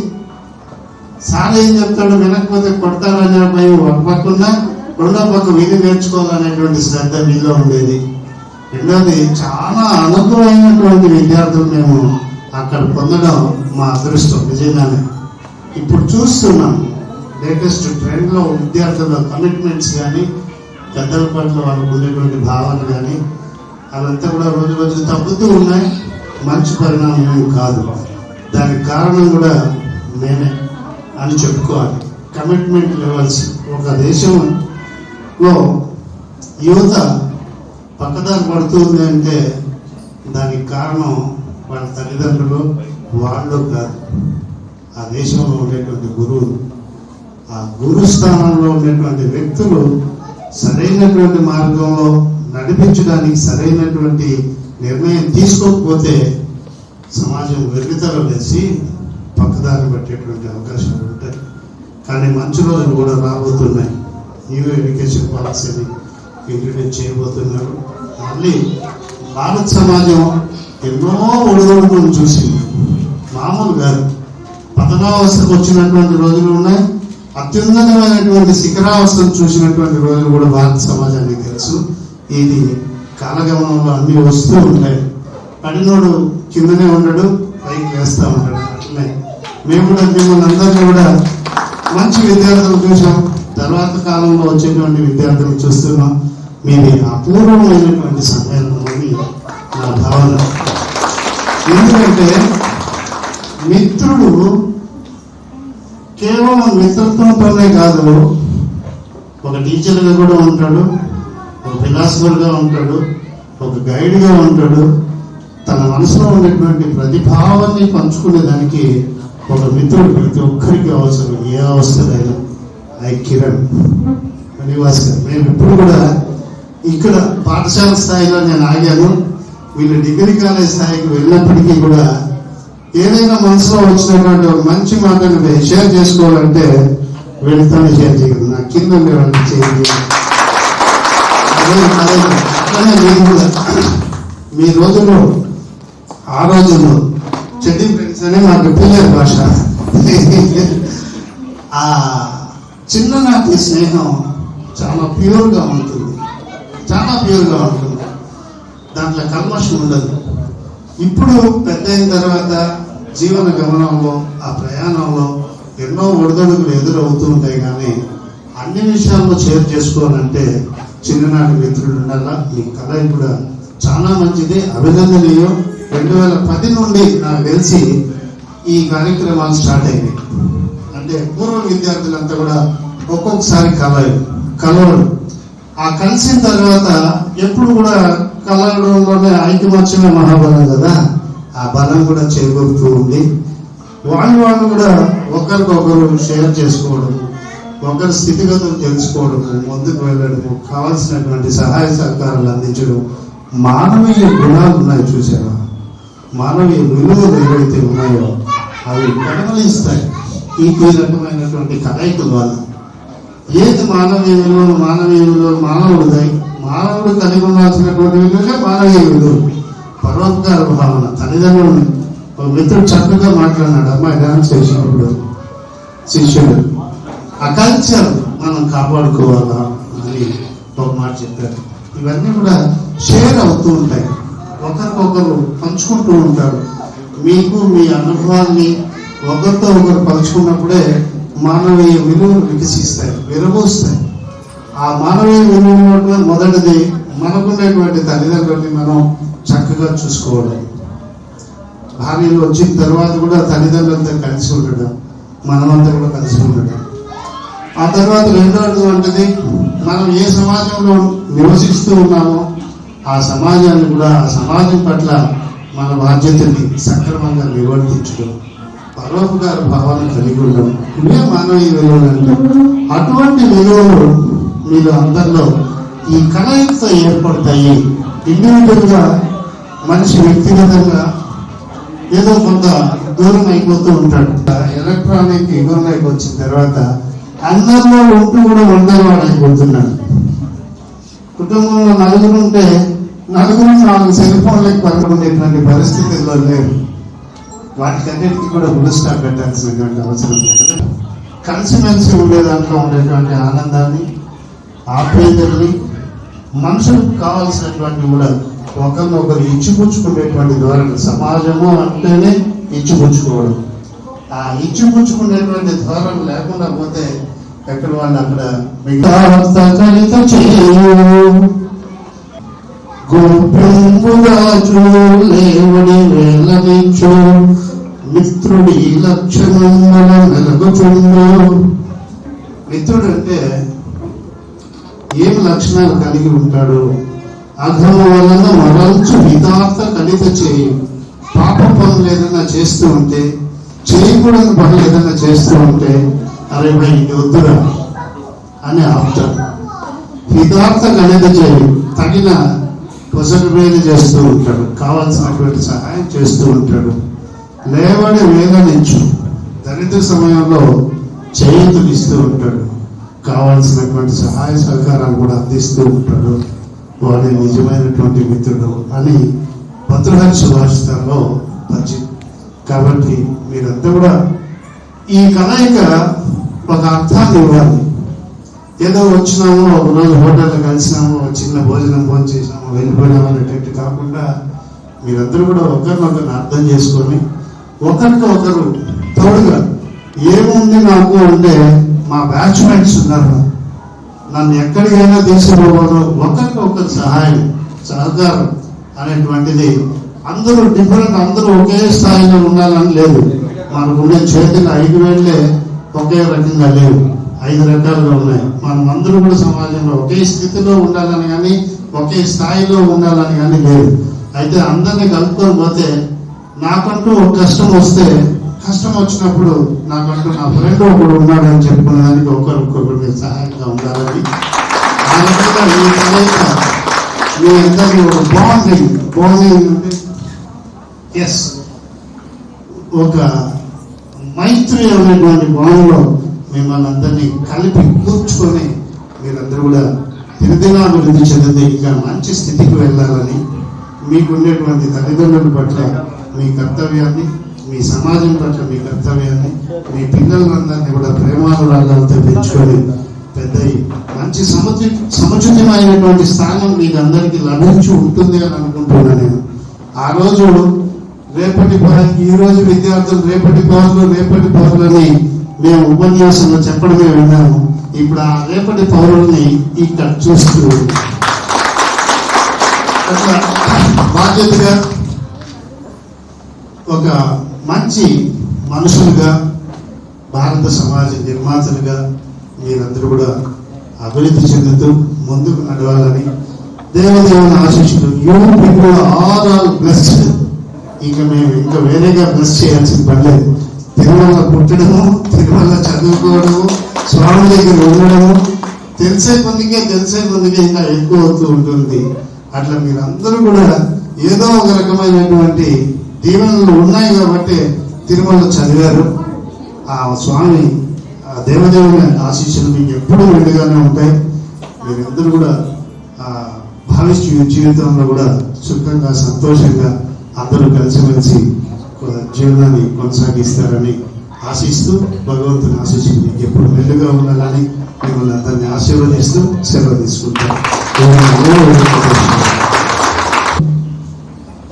సార్ ఏం చెప్తాడు వినకపోతే కొడతారనే భయం ఒక పక్కన, రెండో పక్క విని నేర్చుకోవాలనేటువంటి శ్రద్ధ మీలో ఉండేది. రెండోది చాలా అనుకూలమైనటువంటి విద్యార్థులు మేము అక్కడ పొందడం మా అదృష్టం నిజంగానే. ఇప్పుడు చూస్తున్నాం లేటెస్ట్ ట్రెండ్లో విద్యార్థుల కమిట్మెంట్స్ కానీ పెద్దల పట్ల వాళ్ళకు ఉండేటువంటి భావన కానీ అవంతా కూడా రోజు రోజు తగ్గుతూ ఉన్నాయి. మంచి పరిణామం కాదు. దానికి కారణం కూడా నేనే అని చెప్పుకోవాలి. కమిట్మెంట్ లెవెల్స్ ఒక దేశంలో యువత పక్కదారి పడుతుంది అంటే దానికి కారణం వాళ్ళ తల్లిదండ్రులు, వాళ్ళు కాదు, ఆ దేశంలో ఉండేటువంటి గురువులు. ఆ గురు స్థానంలో ఉండేటువంటి వ్యక్తులు సరైనటువంటి మార్గంలో నడిపించడానికి సరైనటువంటి నిర్ణయం తీసుకోకపోతే సమాజం వెలుగుతలో వేసి పక్కదారి పట్టేటువంటి అవకాశాలు ఉంటాయి. కానీ మంచి రోజులు కూడా రాబోతున్నాయి. న్యూ ఎడ్యుకేషన్ పాలసీని ఇంట్రడ్యూస్ చేయబోతున్నారు. మళ్ళీ భారత సమాజం ఎన్నో ఒడిదొడుకులను చూసింది. మామూలు కాదు. పతనావస్థకు వచ్చినటువంటి రోజులు ఉన్నాయి, అత్యున్నతమైనటువంటి శిఖరావస్థను చూసినటువంటి రోజులు కూడా భారత సమాజానికి తెలుసు. ఇది కాలగమనంలో అన్ని వస్తూ ఉంటాయి. పడినోడు కిందనే ఉండడు, పైకి వేస్తూ ఉంటాడు. అట్లనే మేము కూడా మిమ్మల్ని అందరినీ కూడా మంచి విద్యార్థులు చూసాం. తర్వాత కాలంలో వచ్చేటువంటి విద్యార్థులు చూస్తున్నాం. మీది అపూర్వమైనటువంటి సమ్మేళనం అని నా భావన. ఎందుకంటే మిత్రుడు కేవలం మిత్రత్వంతోనే కాదు, ఒక టీచర్గా కూడా ఉంటాడు, ఒక ఫిలాసఫర్గా ఉంటాడు, ఒక గైడ్గా ఉంటాడు. తన మనసులో ఉండేటువంటి ప్రతిభావాన్ని పంచుకునేదానికి ఒక మిత్రుడు ప్రతి ఒక్కరికి అవసరం. ఏ అవస్థలైనా కిరణ్ నివాస్ గారు, మేము ఇప్పుడు కూడా ఇక్కడ పాఠశాల స్థాయిలో నేను ఆగాను. వీళ్ళు డిగ్రీ కాలేజ్ స్థాయికి వెళ్ళినప్పటికీ కూడా ఏదైనా మనసులో వచ్చినటువంటి ఒక మంచి మాటను షేర్ చేసుకోవాలంటే వీళ్ళతోనే షేర్ చేయగలరు. నా కింద ఉండేవాళ్ళని చేయండి. అట్లనే మీరు కూడా మీ రోజుల్లో, ఆ రోజుల్లో చెడ్డి ఫ్రెండ్స్ అనే మాకు పిల్లల భాష. ఆ చిన్ననాటి స్నేహం చాలా ప్యూర్గా ఉంటుంది, చాలా ప్యూర్గా ఉంటుంది. దాంట్లో కల్మషం ఉండదు. ఇప్పుడు పెద్ద అయిన తర్వాత జీవన గమనంలో, ఆ ప్రయాణంలో ఎన్నో ఒడిదొడుకులు ఎదురవుతూ ఉంటాయి. కానీ అన్ని విషయాల్లో షేర్ చేసుకోవాలంటే చిన్ననాటి మిత్రులు ఉండాలా. మీ కళ కూడా చాలా మంచిది, అభినందనీయం. 2010 నుండి నాకు తెలిసి ఈ కార్యక్రమాలు స్టార్ట్ అయినాయి. అంటే పూర్వ విద్యార్థులంతా కూడా ఒక్కొక్కసారి కలవడు. ఆ కలిసిన తర్వాత ఎప్పుడు కూడా కలవడంలోనే ఐకమత్యమే మహాబలం కదా. ఆ బలం కూడా చేకూరుతూ ఉంది. వాళ్ళు కూడా ఒకరికొకరు షేర్ చేసుకోవడం, ఒకరి స్థితిగతులు తెలుసుకోవడం, ముందుకు వెళ్ళడము, కావాల్సినటువంటి సహాయ సహకారాలు అందించడం. మానవీయ గుణాలు ఉన్నాయి చూసారా, మానవీయ విలువలు ఏవైతే ఉన్నాయో అవి కడమలిస్తాయి ఈ రకమైనటువంటి కలయికల వల్ల. ఏది మానవీయ విలువలు మానవుడిదాయి, మానవుడు కలిగి ఉండాల్సినటువంటి విలువలే మానవీయ విలువలు. పరోపకార భావన. తల్లిదండ్రులు, ఒక మిత్రుడు చక్కగా మాట్లాడినాడు, అమ్మాయి డాన్స్ చేసినప్పుడు శిష్యుడు, ఆ కల్చర్ మనం కాపాడుకోవాలా అని ఒక మాట చెప్పారు. ఇవన్నీ కూడా షేర్ అవుతూ ఉంటాయి, ఒకరికొకరు పంచుకుంటూ ఉంటారు. మీకు మీ అనుభవాన్ని ఒకరితో ఒకరు పంచుకున్నప్పుడే మానవీయ విలువలు వికసిస్తాయి, విరబూస్తాయి. ఆ మానవీయ విలువలు మొదటిది మనకున్నటువంటి తల్లిదండ్రులని మనం చక్కగా చూసుకోవడం. భార్యలు వచ్చిన తర్వాత కూడా తల్లిదండ్రులతో కలిసి ఉండడం, మనమంతా కూడా కలిసి ఉండడం. ఆ తర్వాత రెండవది వంటిది మనం ఏ సమాజంలో నివసిస్తూ ఉన్నామో ఆ సమాజాన్ని కూడా, ఆ సమాజం పట్ల మన బాధ్యతని సక్రమంగా నిర్వర్తించడం, పరోపకార భావాన్ని కలిగి ఉండడం. ఇవే మానవీయ విలువలు అంటే. అటువంటి విలువలు మీరు అందరిలో ఈ కలయికతో ఏర్పడతాయి. ఇండివిజువల్గా మనిషి వ్యక్తిగతంగా ఏదో కొంత దూరం అయిపోతూ ఉంటాడు. ఎలక్ట్రానిక్ యుగంలోకి వచ్చిన తర్వాత అందరిలో ఉంటూ కూడా ఉండేవాడు అయిపోతున్నాడు. కుటుంబంలో నలుగురు ఉంటే నలుగురు 4 సెల్ ఫోన్లకు పడుకునేటువంటి పరిస్థితుల్లో లేరు. వాటికన్నిటికీ కూడా ఫుల్ స్టాప్ పెట్టాల్సినటువంటి అవసరం లేదు. కలిసిమెలిసి ఉండే దాంట్లో ఉండేటువంటి ఆనందాన్ని, ఆప్యాయతల్ని, మనుషులకు కావాల్సినటువంటి కూడా ఒకరినొకరు ఇచ్చిపుచ్చుకునేటువంటి ధోరణి. సమాజము అంటేనే ఇచ్చిపుచ్చుకోవడం. ఆ ఇచ్చిపుచ్చుకునేటువంటి ధోరణి లేకుండా పోతే ఎక్కడ వాళ్ళు అక్కడ మిగతా కలిత చేయు గోప్యంబురాజు లేవడి వేలనిచ్చు మిత్రుడి లక్షణముల మెలగుచుండు. మిత్రుడు అంటే ఏం లక్షణాలు కలిగి ఉంటాడు? అధమ వలన మరల్చు హితార్థ కలిత చేయు. పాప పనులు ఏదైనా చేస్తూ ఉంటే, చేయకూడని పనులు ఏదైనా చేస్తూ ఉంటే, అరే భయ్ ఇది వద్దురా అని ఆపుతాడు. హితార్థ కలిత చేయు, తగిన పొసటి మీద చేస్తూ ఉంటాడు, కావాల్సినటువంటి సహాయం చేస్తూ ఉంటాడు. లేవడి వేదనించు, దరిద్ర సమయంలో చేతులు ఇస్తూ ఉంటాడు, కావాల్సినటువంటి సహాయ సహకారాలు కూడా అందిస్తూ ఉంటాడు. వాడి నిజమైనటువంటి మిత్రుడు అని భద్రహరి సుభాషితాల్లో పరిచయం. కాబట్టి మీరంతా కూడా ఈ కలయిక ఒక అర్థాన్ని ఇవ్వాలి. ఏదో వచ్చినాము, ఒకరోజు హోటల్లో కలిసినాము, ఒక చిన్న భోజనం భోజనం చేసినాము, వెళ్ళిపోయినాము అనేటట్టు కాకుండా మీరందరూ కూడా ఒకరినొకరిని అర్థం చేసుకొని ఒకరికి ఒకరు తోడుగా ఏముంది నాకు అంటే మా బ్యాచ్మెంట్స్ ఉన్నారు, నన్ను ఎక్కడికైనా తీసుకుపోవడం, ఒకరికి ఒకరు సహాయం సహకారం అనేటువంటిది. అందరూ డిఫరెంట్, అందరూ ఒకే స్థాయిలో ఉండాలని లేదు. మనకు ఉండే చేతులు 5 వేళ్ళే ఒకే రకంగా లేవు, 5 రకాలుగా ఉన్నాయి. మనం అందరూ కూడా సమాజంలో ఒకే స్థితిలో ఉండాలని కానీ ఒకే స్థాయిలో ఉండాలని కానీ లేదు. అయితే అందరినీ కలుపుకొని పోతే నాకంటూ ఒక కష్టం వస్తే, కష్టం వచ్చినప్పుడు నాకంటూ నా ఫ్రెండ్ ఒకడు ఉన్నాడని చెప్పుకునేదానికి ఒకరికొకరు సహాయంగా ఉండాలని ఆ రకంగా మీ అందరినీ ఒక బాండింగ్ అంటే ఎస్ ఒక మైత్రి అనేటువంటి భావంలో మిమ్మల్ని అందరినీ కలిపి కూర్చుకొని మీరందరూ కూడా దినదినాభివృద్ధి చెందితే ఇంకా మంచి స్థితికి వెళ్ళాలని, మీకుండేటువంటి తల్లిదండ్రుల పట్ల మీ కర్తవ్యాన్ని, మీ సమాజం పట్ల మీ కర్తవ్యాన్ని, మీ పిల్లలందరినీ కూడా ప్రేమానురాగాలతో పెంచుకొని పెద్ద మంచి సముచితమైనటువంటి స్థానం మీకు అందరికీ లభించి ఉంటుంది అని అనుకుంటున్నాను నేను. ఆ రోజు రేపటి ఈ రోజు విద్యార్థులు రేపటి పౌరులని మేము ఉపన్యాసంలో చెప్పడమే విన్నాము. ఇప్పుడు ఆ రేపటి పౌరుల్ని ఇక్కడ చూస్తూ అట్లా బాధ్యతగా ఒక మంచి మనుషులుగా, భారత సమాజ నిర్మాతలుగా మీరందరూ కూడా అభివృద్ధి చెందుతూ ముందుకు నడవాలని దేవదేవుని ఆశిష్యులు. You people are all blessed. మేము ఇంకా వేరేగా బ్లెస్ చేయాల్సిన పర్లేదు. తిరుమల పుట్టడము, తిరుమల చదువుకోవడము, స్వామి దగ్గర ఉండడము తెలిసే కొద్దిగా ఇంకా ఎక్కువ అవుతూ ఉంటుంది. అట్లా మీరందరూ కూడా ఏదో ఒక రకమైనటువంటి దీవెనలు ఉన్నాయి కాబట్టి తిరుమల చదివారు. ఆ స్వామి దేవదేవుని ఆశీస్సులు మీకు ఎప్పుడూ వెండుగానే ఉంటాయి. మీరందరూ కూడా భవిష్య జీవితంలో కూడా సుఖంగా సంతోషంగా అందరూ కలిసిమెలిసి జీవనాన్ని కొనసాగిస్తారని ఆశిస్తూ, భగవంతుని ఆశీస్సులు మీకు ఎప్పుడు వెండుగా ఉండాలని మిమ్మల్ని అందరినీ ఆశీర్వదిస్తూ సెలవు తీసుకుంటారు.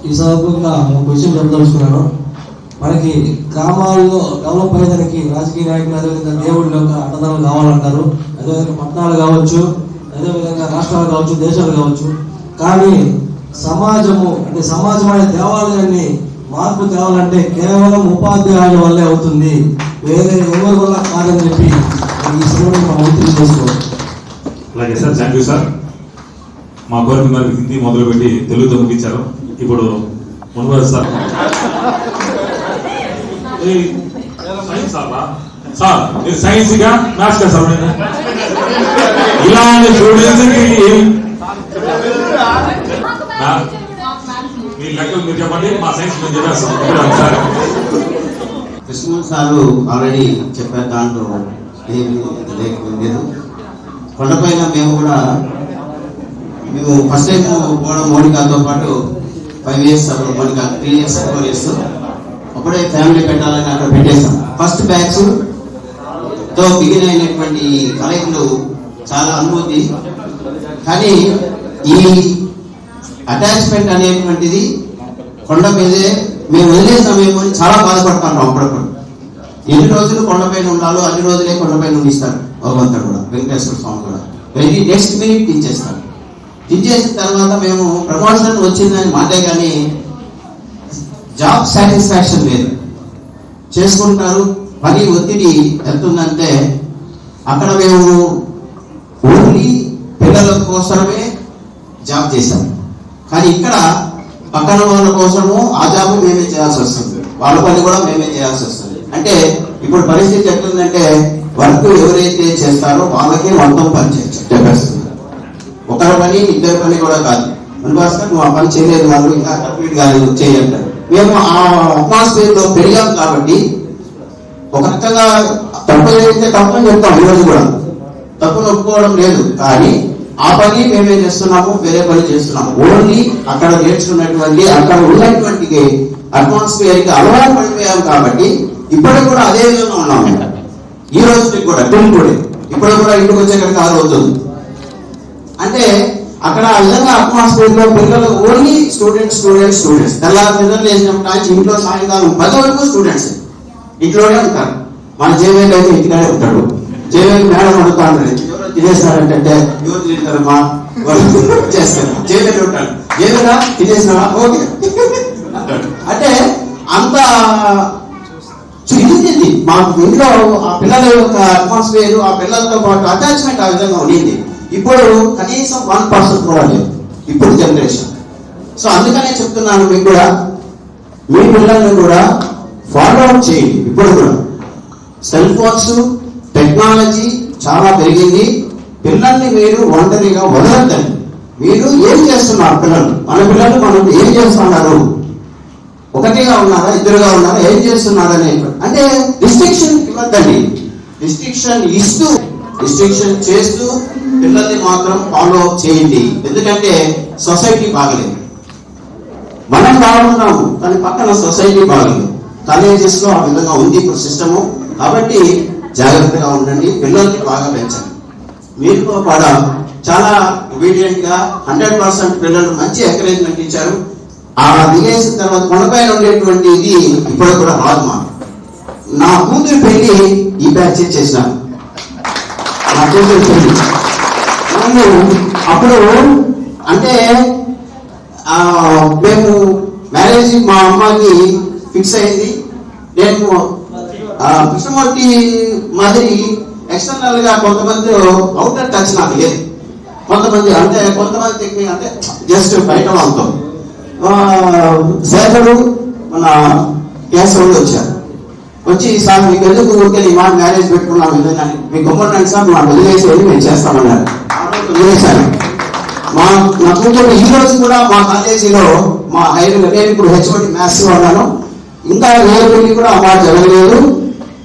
ఈ సందర్భంగా ఒక విషయం చెప్పదలుచుకున్నాను. మనకి గ్రామాల్లో డెవలప్ అయ్యేదానికి రాజకీయ నాయకులు, అదేవిధంగా దేవుళ్ళ యొక్క అన్నదానం కావాలంటారు. అదేవిధంగా పట్టణాలు కావచ్చు, అదేవిధంగా రాష్ట్రాలు కావచ్చు, దేశాలు కావచ్చు. కానీ సమాజము అంటే సమాజం అనే దేవాలయాన్ని మార్పు తేవాలంటే కేవలం ఉపాధ్యాయుల వల్లే అవుతుంది, వేరే ఎవరి వల్ల కాదని చెప్పి ఈ సమయంలో మనం తెలియజేసుకోవాలి. అలాగే సార్, థ్యాంక్ యూ సార్. మా కోరిక మరి హిందీ మొదలుపెట్టి తెలుగుతో ముగించారు. ఇప్పుడు మున్వర్ సార్ సార్ మీరు సైన్స్ గా మ్యాథ్స్ గా సార్ ఇలాంటి స్టూడెంట్స్ మీ లెక్కలు మీరు చెప్పండి, మా సైన్స్ మేము చెప్పేస్తాం సార్. కృష్ణ సారు ఆల్రెడీ చెప్పారు, దాంట్లో ఏమి లేదు. కొండపైన మేము ఫస్ట్ టైం పోవడం మోనికాతో పాటు 5 years అప్పుడు మోనికా 3 years 4 years అప్పుడే ఫ్యామిలీ పెట్టాలని అక్కడ పెట్టేశాం. ఫస్ట్ బ్యాచ్ తో బిగిన్ అయినటువంటి కలయికలు చాలా అనుభూతి. కానీ ఈ అటాచ్మెంట్ అనేటువంటిది కొండ మీదే మేము వదిలే సమయం చాలా బాధపడతాను అప్పుడప్పుడు. ఎన్ని రోజులు కొండపైన ఉండాలో అన్ని రోజులే కొండపైన ఉండిస్తారు భగవంతుడు కూడా, వెంకటేశ్వర స్వామి కూడా. వెరీ నెక్స్ట్ మినిట్ దించేస్తారు. దించేసిన తర్వాత మేము ప్రమోషన్ వచ్చిందని మాటే కానీ జాబ్ సాటిస్ఫాక్షన్ లేదు. చేసుకుంటారు. పని ఒత్తిడి ఎంత ఉందంటే అక్కడ మేము ఓన్లీ పిల్లల కోసమే జాబ్ చేశాం. కానీ ఇక్కడ పక్కన వాళ్ళ కోసము ఆ జాబ్ మేమే చేయాల్సి వస్తుంది, వాళ్ళ పని కూడా మేమే చేయాల్సి వస్తుంది. అంటే ఇప్పుడు పరిస్థితి ఎట్లుందంటే వర్క్ ఎవరైతే చేస్తారో వాళ్ళకే మొత్తం పని చెప్పేస్తుంది. ఒకరి పని ఇద్దరి పని కూడా కాదు. అనుభవిస్తే నువ్వు ఆ పని చేయలేదు, వాళ్ళు ఇంకా కంప్లీట్ కాలేదు చేయంటారు. మేము ఆ అట్మాస్ఫియర్ లో పెరిగాం కాబట్టి ఒక రకంగా తప్పు చేస్తే తప్పని చెప్తాం. ఈరోజు కూడా తప్పును ఒప్పుకోవడం లేదు, కానీ ఆ పని మేమే చేస్తున్నాము, వేరే పని చేస్తున్నాము. ఓన్లీ అక్కడ నేర్చుకున్నటువంటి అక్కడ ఉన్నటువంటి అట్మాస్ఫియర్ కి అలవాటు పడిపోయాం కాబట్టి ఇప్పటికి కూడా అదే విధంగా ఉన్నాము. ఈ రోజుకి కూడా ఇప్పుడు కూడా ఇంటికి వచ్చేక్కడికి 6 అవుతుంది. అంటే అక్కడ ఆ విధంగా అట్మాస్ఫియర్ లో పిల్లలు ఓన్లీ స్టూడెంట్స్ తెల్లారి నిద్ర లేచినప్పుడు కానీ ఇంట్లో సాయంకాలం 10 వరకు స్టూడెంట్స్ ఇంట్లోనే ఉంటారు. మన జేవేలు అయితే ఇంటికానే ఉంటాడు. జేవేలు మేడం అడుగుతా ఉంటాడు, ఎవరో తినేస్తారంటే ఎవరు తింటారమ్మా చేస్తారు. జేవేలు ఉంటాడు, జేవేలా తినేసినావా ఓకే అంటే అంత ఇది మాకు ఇంట్లో ఆ పిల్లల యొక్క అట్మాస్ఫియర్, ఆ పిల్లలతో పాటు అటాచ్మెంట్ ఆ విధంగా ఉండింది. ఇప్పుడు కనీసం 1% కూడా లేదు ఇప్పుడు జనరేషన్. సో అందుకనే చెప్తున్నాను, మీకు కూడా మీ పిల్లల్ని కూడా ఫాలో అప్ చేయండి. ఇప్పుడు కూడా సెల్ ఫోన్స్ టెక్నాలజీ చాలా పెరిగింది. పిల్లల్ని మీరు ఒంటరిగా వదలద్దండి. మీరు ఏం చేస్తున్నారు పిల్లలు, మన పిల్లలు మనం ఏం చేస్తున్నారు, ఒకటిగా ఉన్నారా ఇద్దరుగా ఉన్నారా ఏం చేస్తున్నారనే అంటే రిస్ట్రిక్షన్ ఇవ్వద్దండి. రిస్ట్రిక్షన్ చేస్తూ పిల్లల్ని మాత్రం ఫాలో అప్ చేయండి. ఎందుకంటే సొసైటీ బాగలేదు, మనం బాగున్నాము కానీ పక్కన సొసైటీ బాగలేదు. కాలేజెస్ లో ఆ విధంగా ఉంది ఇప్పుడు సిస్టము. కాబట్టి జాగ్రత్తగా ఉండండి, పిల్లల్ని బాగా పెంచండి. మీరు కూడా చాలా ఒబీడియంట్ గా 100% పిల్లలు మంచి ఎంకరేజ్మెంట్ ఇచ్చారు. ఆ దిగేసిన తర్వాత కొండపైన ఉండేటువంటి ఇది ఇప్పుడు కూడా రాదు. నా కూతురు పెళ్లి ఈ బ్యాచ్ చేసినాను. నా కూతురు పెళ్లి అప్పుడు అంటే మేము మ్యారేజ్ మా అమ్మాయికి ఫిక్స్ అయింది. నేను కృష్ణమూర్తి మాదిరి ఎక్స్టర్నల్ గా కొంతమంది అవుటర్ టచ్ నాకు లేదు. కొంతమంది అంటే కొంతమంది టెక్నిక్ అంటే జస్ట్ బయట వాళ్ళతో శేఖరు మన కేశవుడు వచ్చారు. వచ్చి సార్ మీకు ఎందుకు ఊరికే మా మ్యారేజ్ పెట్టుకున్నాం ఎందుకని మీకు గొప్ప సార్ మా వదిలేసి వెళ్ళి మేము చేస్తామన్నారు. వదిలేశాను. నా కూతురు ఈ రోజు కూడా మా కాలేజీలో మా హైదరాబాద్ నేను ఇప్పుడు హెచ్ఓడి మ్యాథ్స్ ఉన్నాను. ఇంకా ఏ పెళ్లి కూడా అమ్మా జరగలేదు.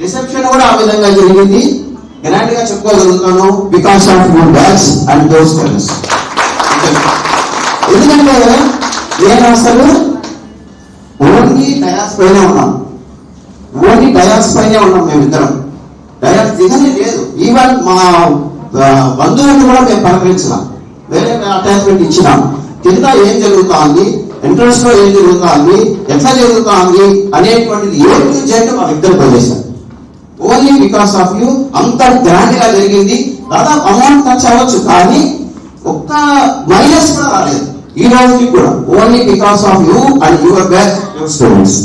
రిసెప్షన్ కూడా ఆ విధంగా జరిగింది. గ్రాండ్ గా చెప్పుకోగలుగుతాను because of my batch and those friends. ఎందుకంటే నేను అసలు ఓన్లీ డయాస్ పైనే ఉన్నాం, మేమిద్దరం. డయాస్ దిగనే లేదు. ఈవెన్ మా బంధువులను కూడా మేము పలకరించినాం, వేరే అటాచ్మెంట్ ఇచ్చినాం. కింద ఏం జరుగుతోంది, ఇంట్రెస్ట్ లో ఏం జరుగుతోంది, ఎట్లా జరుగుతోంది అనేటువంటిది ఏమి చేయడం వాళ్ళిద్దరు పనిచేశారు. ఓన్లీ బికాస్ ఆఫ్ యూ అంత గ్రాండ్ గా జరిగింది. దాదాపు అమౌంట్ ఖర్చు అవ్వచ్చు కానీ ఒక్క మైనస్ కూడా రాలేదు ఈ రోజుకి కూడా. Only because of you and your batch your students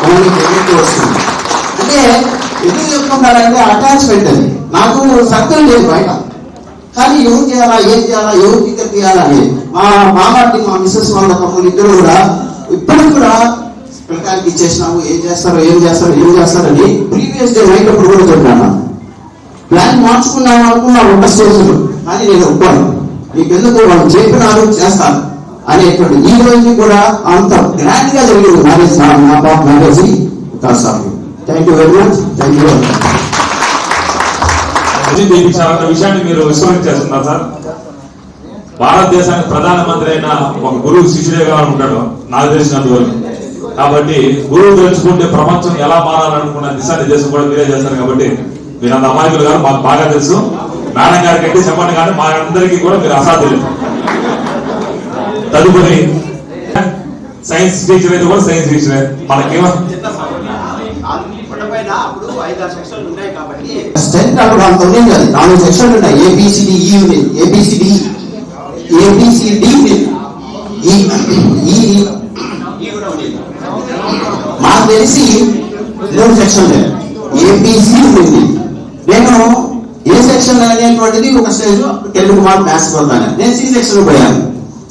only వస్తుంది. అంటే ఎందుకు చెప్తున్నారంటే అటాచ్మెంట్ అది. నాకు సర్కిల్ లేదు బయట, కానీ ఎవరు చేయాలా ఏం చేయాలా ఎవరు టికెట్ తీయాలని మా మామాటి మా మిస్సెస్ వాళ్ళ తమ్ముడు ఇద్దరు కూడా ఇప్పటికి కూడా పిల్లకాయలకి ఇచ్చేసినాము. ఏం చేస్తారని ప్రీవియస్ డే నైట్ అప్పుడు కూడా చెప్పాను. ప్లాన్ మార్చుకున్నాము అనుకున్నాను ఒక స్టేజ్లో, కానీ నేను ఒప్పుకోను. మీకు ఎందుకు వాళ్ళు చెప్పినారు చేస్తాను అనేటువంటి ఈ రోజు కూడా అంత గ్రాండ్ గా జరిగింది మ్యారేజ్. నా పాప marriage because of you. Thank you very much. Thank you. విషయాన్ని మీరు విస్మరించేస్తున్నారు సార్. భారతదేశానికి ప్రధానమంత్రి అయిన ఒక గురువు శిష్యుడిగా ఉంటాడు నాకు తెలిసినందువరకు. కాబట్టి గురువు తెలుసుకుంటే ప్రపంచం ఎలా మారాలనుకున్న దిశానిర్దేశం కూడా మీరే చేస్తారు. కాబట్టి మీరు అంత అమాయకులు గారు మాకు బాగా తెలుసు. మేడం గారికి అయితే చెప్పండి, కానీ మా అందరికీ కూడా మీరు అసాధ్యులు. తదుపరి సైన్స్ టీచర్ అయితే కూడా సైన్స్ టీచరే మనకేమో 5-6 సెక్షన్లు ఉన్నాయి కాబట్టి స్ట్రెంత్ అప్పుడు అంత ఉండేది కాదు. 4 సెక్షన్లు ఉన్నాయి. ABCDE ఉంది, ABCD కూడా ఉండేది. మాకు తెలిసి 2 సెక్షన్లు ABC ఉంది. నేను ఏ సెక్షన్ అనేటువంటిది ఒక స్టేజ్ తెలుగు మార్క్ మ్యాథ్స్ పోతాను. నేను C సెక్షన్ పోయాను.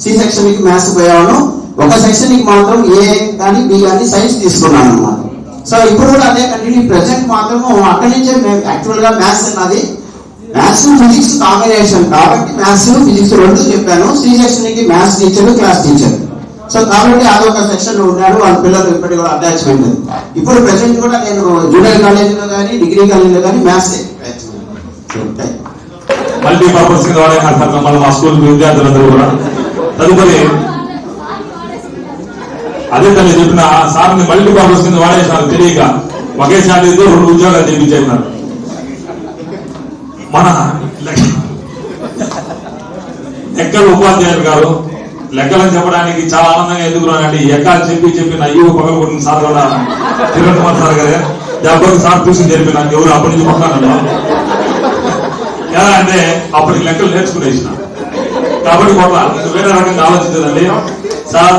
C సెక్షన్ కి మ్యాథ్స్ పోయాను. ఒక సెక్షన్ కి మాత్రం A కానీ B కానీ సైన్స్ తీసుకున్నాను అన్నమాట. సో ఇప్పుడు కూడా అదే కంటిన్యూ. ప్రెసెంట్ మాత్రము అక్కడి నుంచే మేము యాక్చువల్ గా మ్యాథ్స్ అన్నది మ్యాథ్స్ ఫిజిక్స్ కాంబినేషన్ కాబట్టి మ్యాథ్స్ ఫిజిక్స్ 2 చెప్పాను. C సెక్షన్ కి maths teacher, class teacher. So కాబట్టి అదొక సెక్షన్ ఉన్నాడు. వాళ్ళ పిల్లలు ఇప్పటికి కూడా అటాచ్మెంట్. ఇప్పుడు ప్రెసెంట్ కూడా నేను జూనియర్ కాలేజీలో కానీ డిగ్రీ కాలేజీలో కానీ మ్యాథ్స్ మల్టీపర్పస్ కింద వాడే మన మా స్కూల్ విద్యార్థులందరూ కూడా. తదుపరి అదే తల్లి చెప్పిన సార్ని మల్టీపర్పస్ కింద వాడేసినారు తెలియక. ఒకేసారి 2 ఉద్యోగాలు తెప్పించేసినారు. మన లెక్కల ఉపాధ్యాయులు గారు లెక్కలని చెప్పడానికి చాలా ఆనందంగా ఎందుకు రానండి. ఎక్కలు చెప్పి నా అయ్యో పగలు కొట్టిన సార్ కూడా తిరుగుతున్నారు సార్ కదా. 70 సార్ ట్యూషన్ జరిపిన ఎవరు అప్పటి నుంచి పక్కన ఎలా అంటే అప్పటికి లెక్కలు నేర్చుకునేసిన కాబట్టి కూడా వేరే రకంగా ఆలోచించదండి. సార్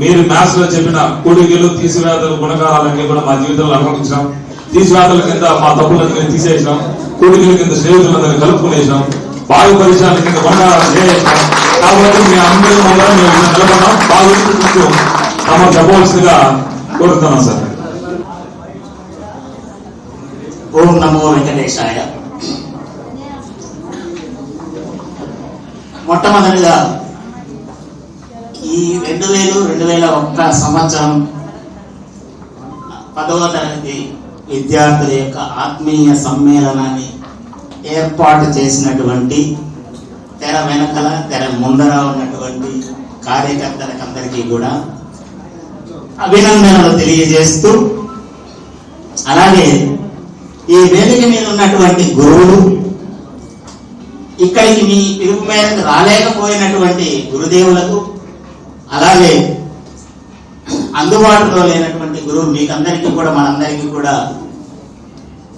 మీరు మ్యాథ్స్ లో చెప్పిన కూడికలు తీసివేతలు గుణకారాలన్నీ కూడా మా జీవితంలో అనుభవించాం. తీసివేతల కింద మా తప్పులన్నీ తీసేసినాం. కూడికల కింద స్నేహితులందరినీ కలుపుకునేసినాం. బాగు పరిసరాల కింద గుణకారాలు చేసేసినాం. కాబట్టి మీ అందరి ముందర మేము నిలబడ్డాం. బాగా తమ చెప్పవలసిందిగా కోరుతున్నాం సార్. ఓం నమో వెంకటేశాయ. మొట్టమొదటిగా ఈ 2001 సంవత్సరం 10వ తరగతి విద్యార్థుల యొక్క ఆత్మీయ సమ్మేళనాన్ని ఏర్పాటు చేసినటువంటి తెర వెనకల తెర ముందర ఉన్నటువంటి కార్యకర్తలకందరికీ కూడా అభినందనలు తెలియజేస్తూ, అలాగే ఈ వేదిక మీద ఉన్నటువంటి గురువులు, ఇక్కడికి మీ పిలుపు మేరకు రాలేకపోయినటువంటి గురుదేవులకు, అలాగే అందుబాటులో లేనటువంటి గురువు మీకందరికీ కూడా మనందరికీ కూడా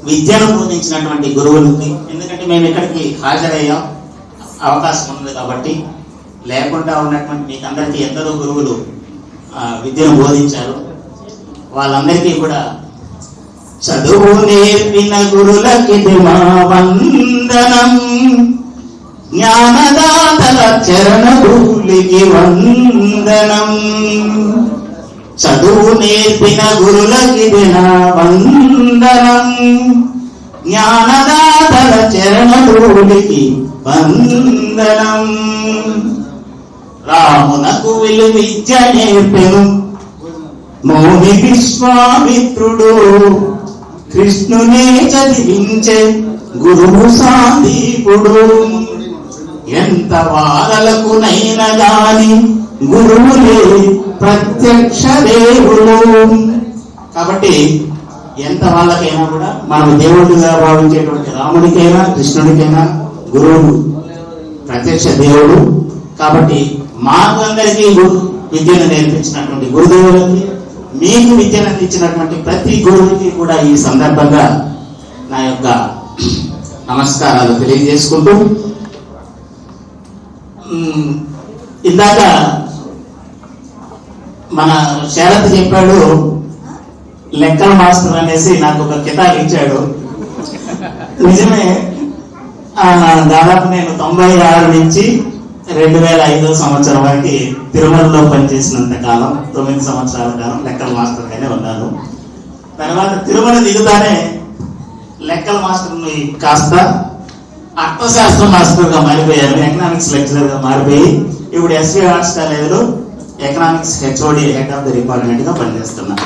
విద్యను బోధించినటువంటి గురువులకి, ఎందుకంటే మేము ఇక్కడికి హాజరయ్యాం అవకాశం ఉంది కాబట్టి, లేకుండా ఉన్నటువంటి మీకందరికీ ఎందరో గురువులు విద్యను బోధించారు. వాళ్ళందరికీ కూడా చదువు నేర్పిన గురులకి మా వందనం, జ్ఞానదాతల చరణధూళికి వందనం. చదువు నేర్పిన గురులకి నా వందనం, జ్ఞానదాతల చరణధూళికి వందనం. రామునకు విలువిద్య నేర్పెను మౌని విశ్వామిత్రుడు, కృష్ణునే చదివించే గురువు సాందీపుడు. ఎంత వారలకునైనా గాని గురువులే ప్రత్యక్ష దేవుడు. కాబట్టి ఎంత వాళ్ళకైనా కూడా మనం దేవుడిగా భావించేటువంటి రాముడికైనా కృష్ణుడికైనా గురువు ప్రత్యక్ష దేవుడు. కాబట్టి మాకు అందరికీ విద్యను నేర్పించినటువంటి గురుదేవులకి, మీకు విద్యను అందించినటువంటి ప్రతి గురువుకి కూడా ఈ సందర్భంగా నా యొక్క నమస్కారాలు తెలియజేసుకుంటూ, ఇందాక మన శరత్ చెప్పాడు లెక్కల మాస్టర్ అనేసి నాకు ఒక కితాబ్ ఇచ్చాడు. నిజమే, దాదాపు నేను 96 నుంచి 2005 సంవత్సరం వరకు తిరుమలలో పనిచేసినంత కాలం 9 సంవత్సరాల కాలం లెక్కల మాస్టర్గానే ఉన్నాను. తర్వాత తిరుమల దిగుతానే లెక్కల మాస్టర్ని కాస్త అర్థశాస్త్ర మాస్టర్గా మారిపోయాను. ఎకనామిక్స్ లెక్చరర్గా మారిపోయి ఇప్పుడు ఎస్వి ఆర్ట్స్ కాలేజీలో economics HOD head of the department గా పనిచేస్తున్నాను.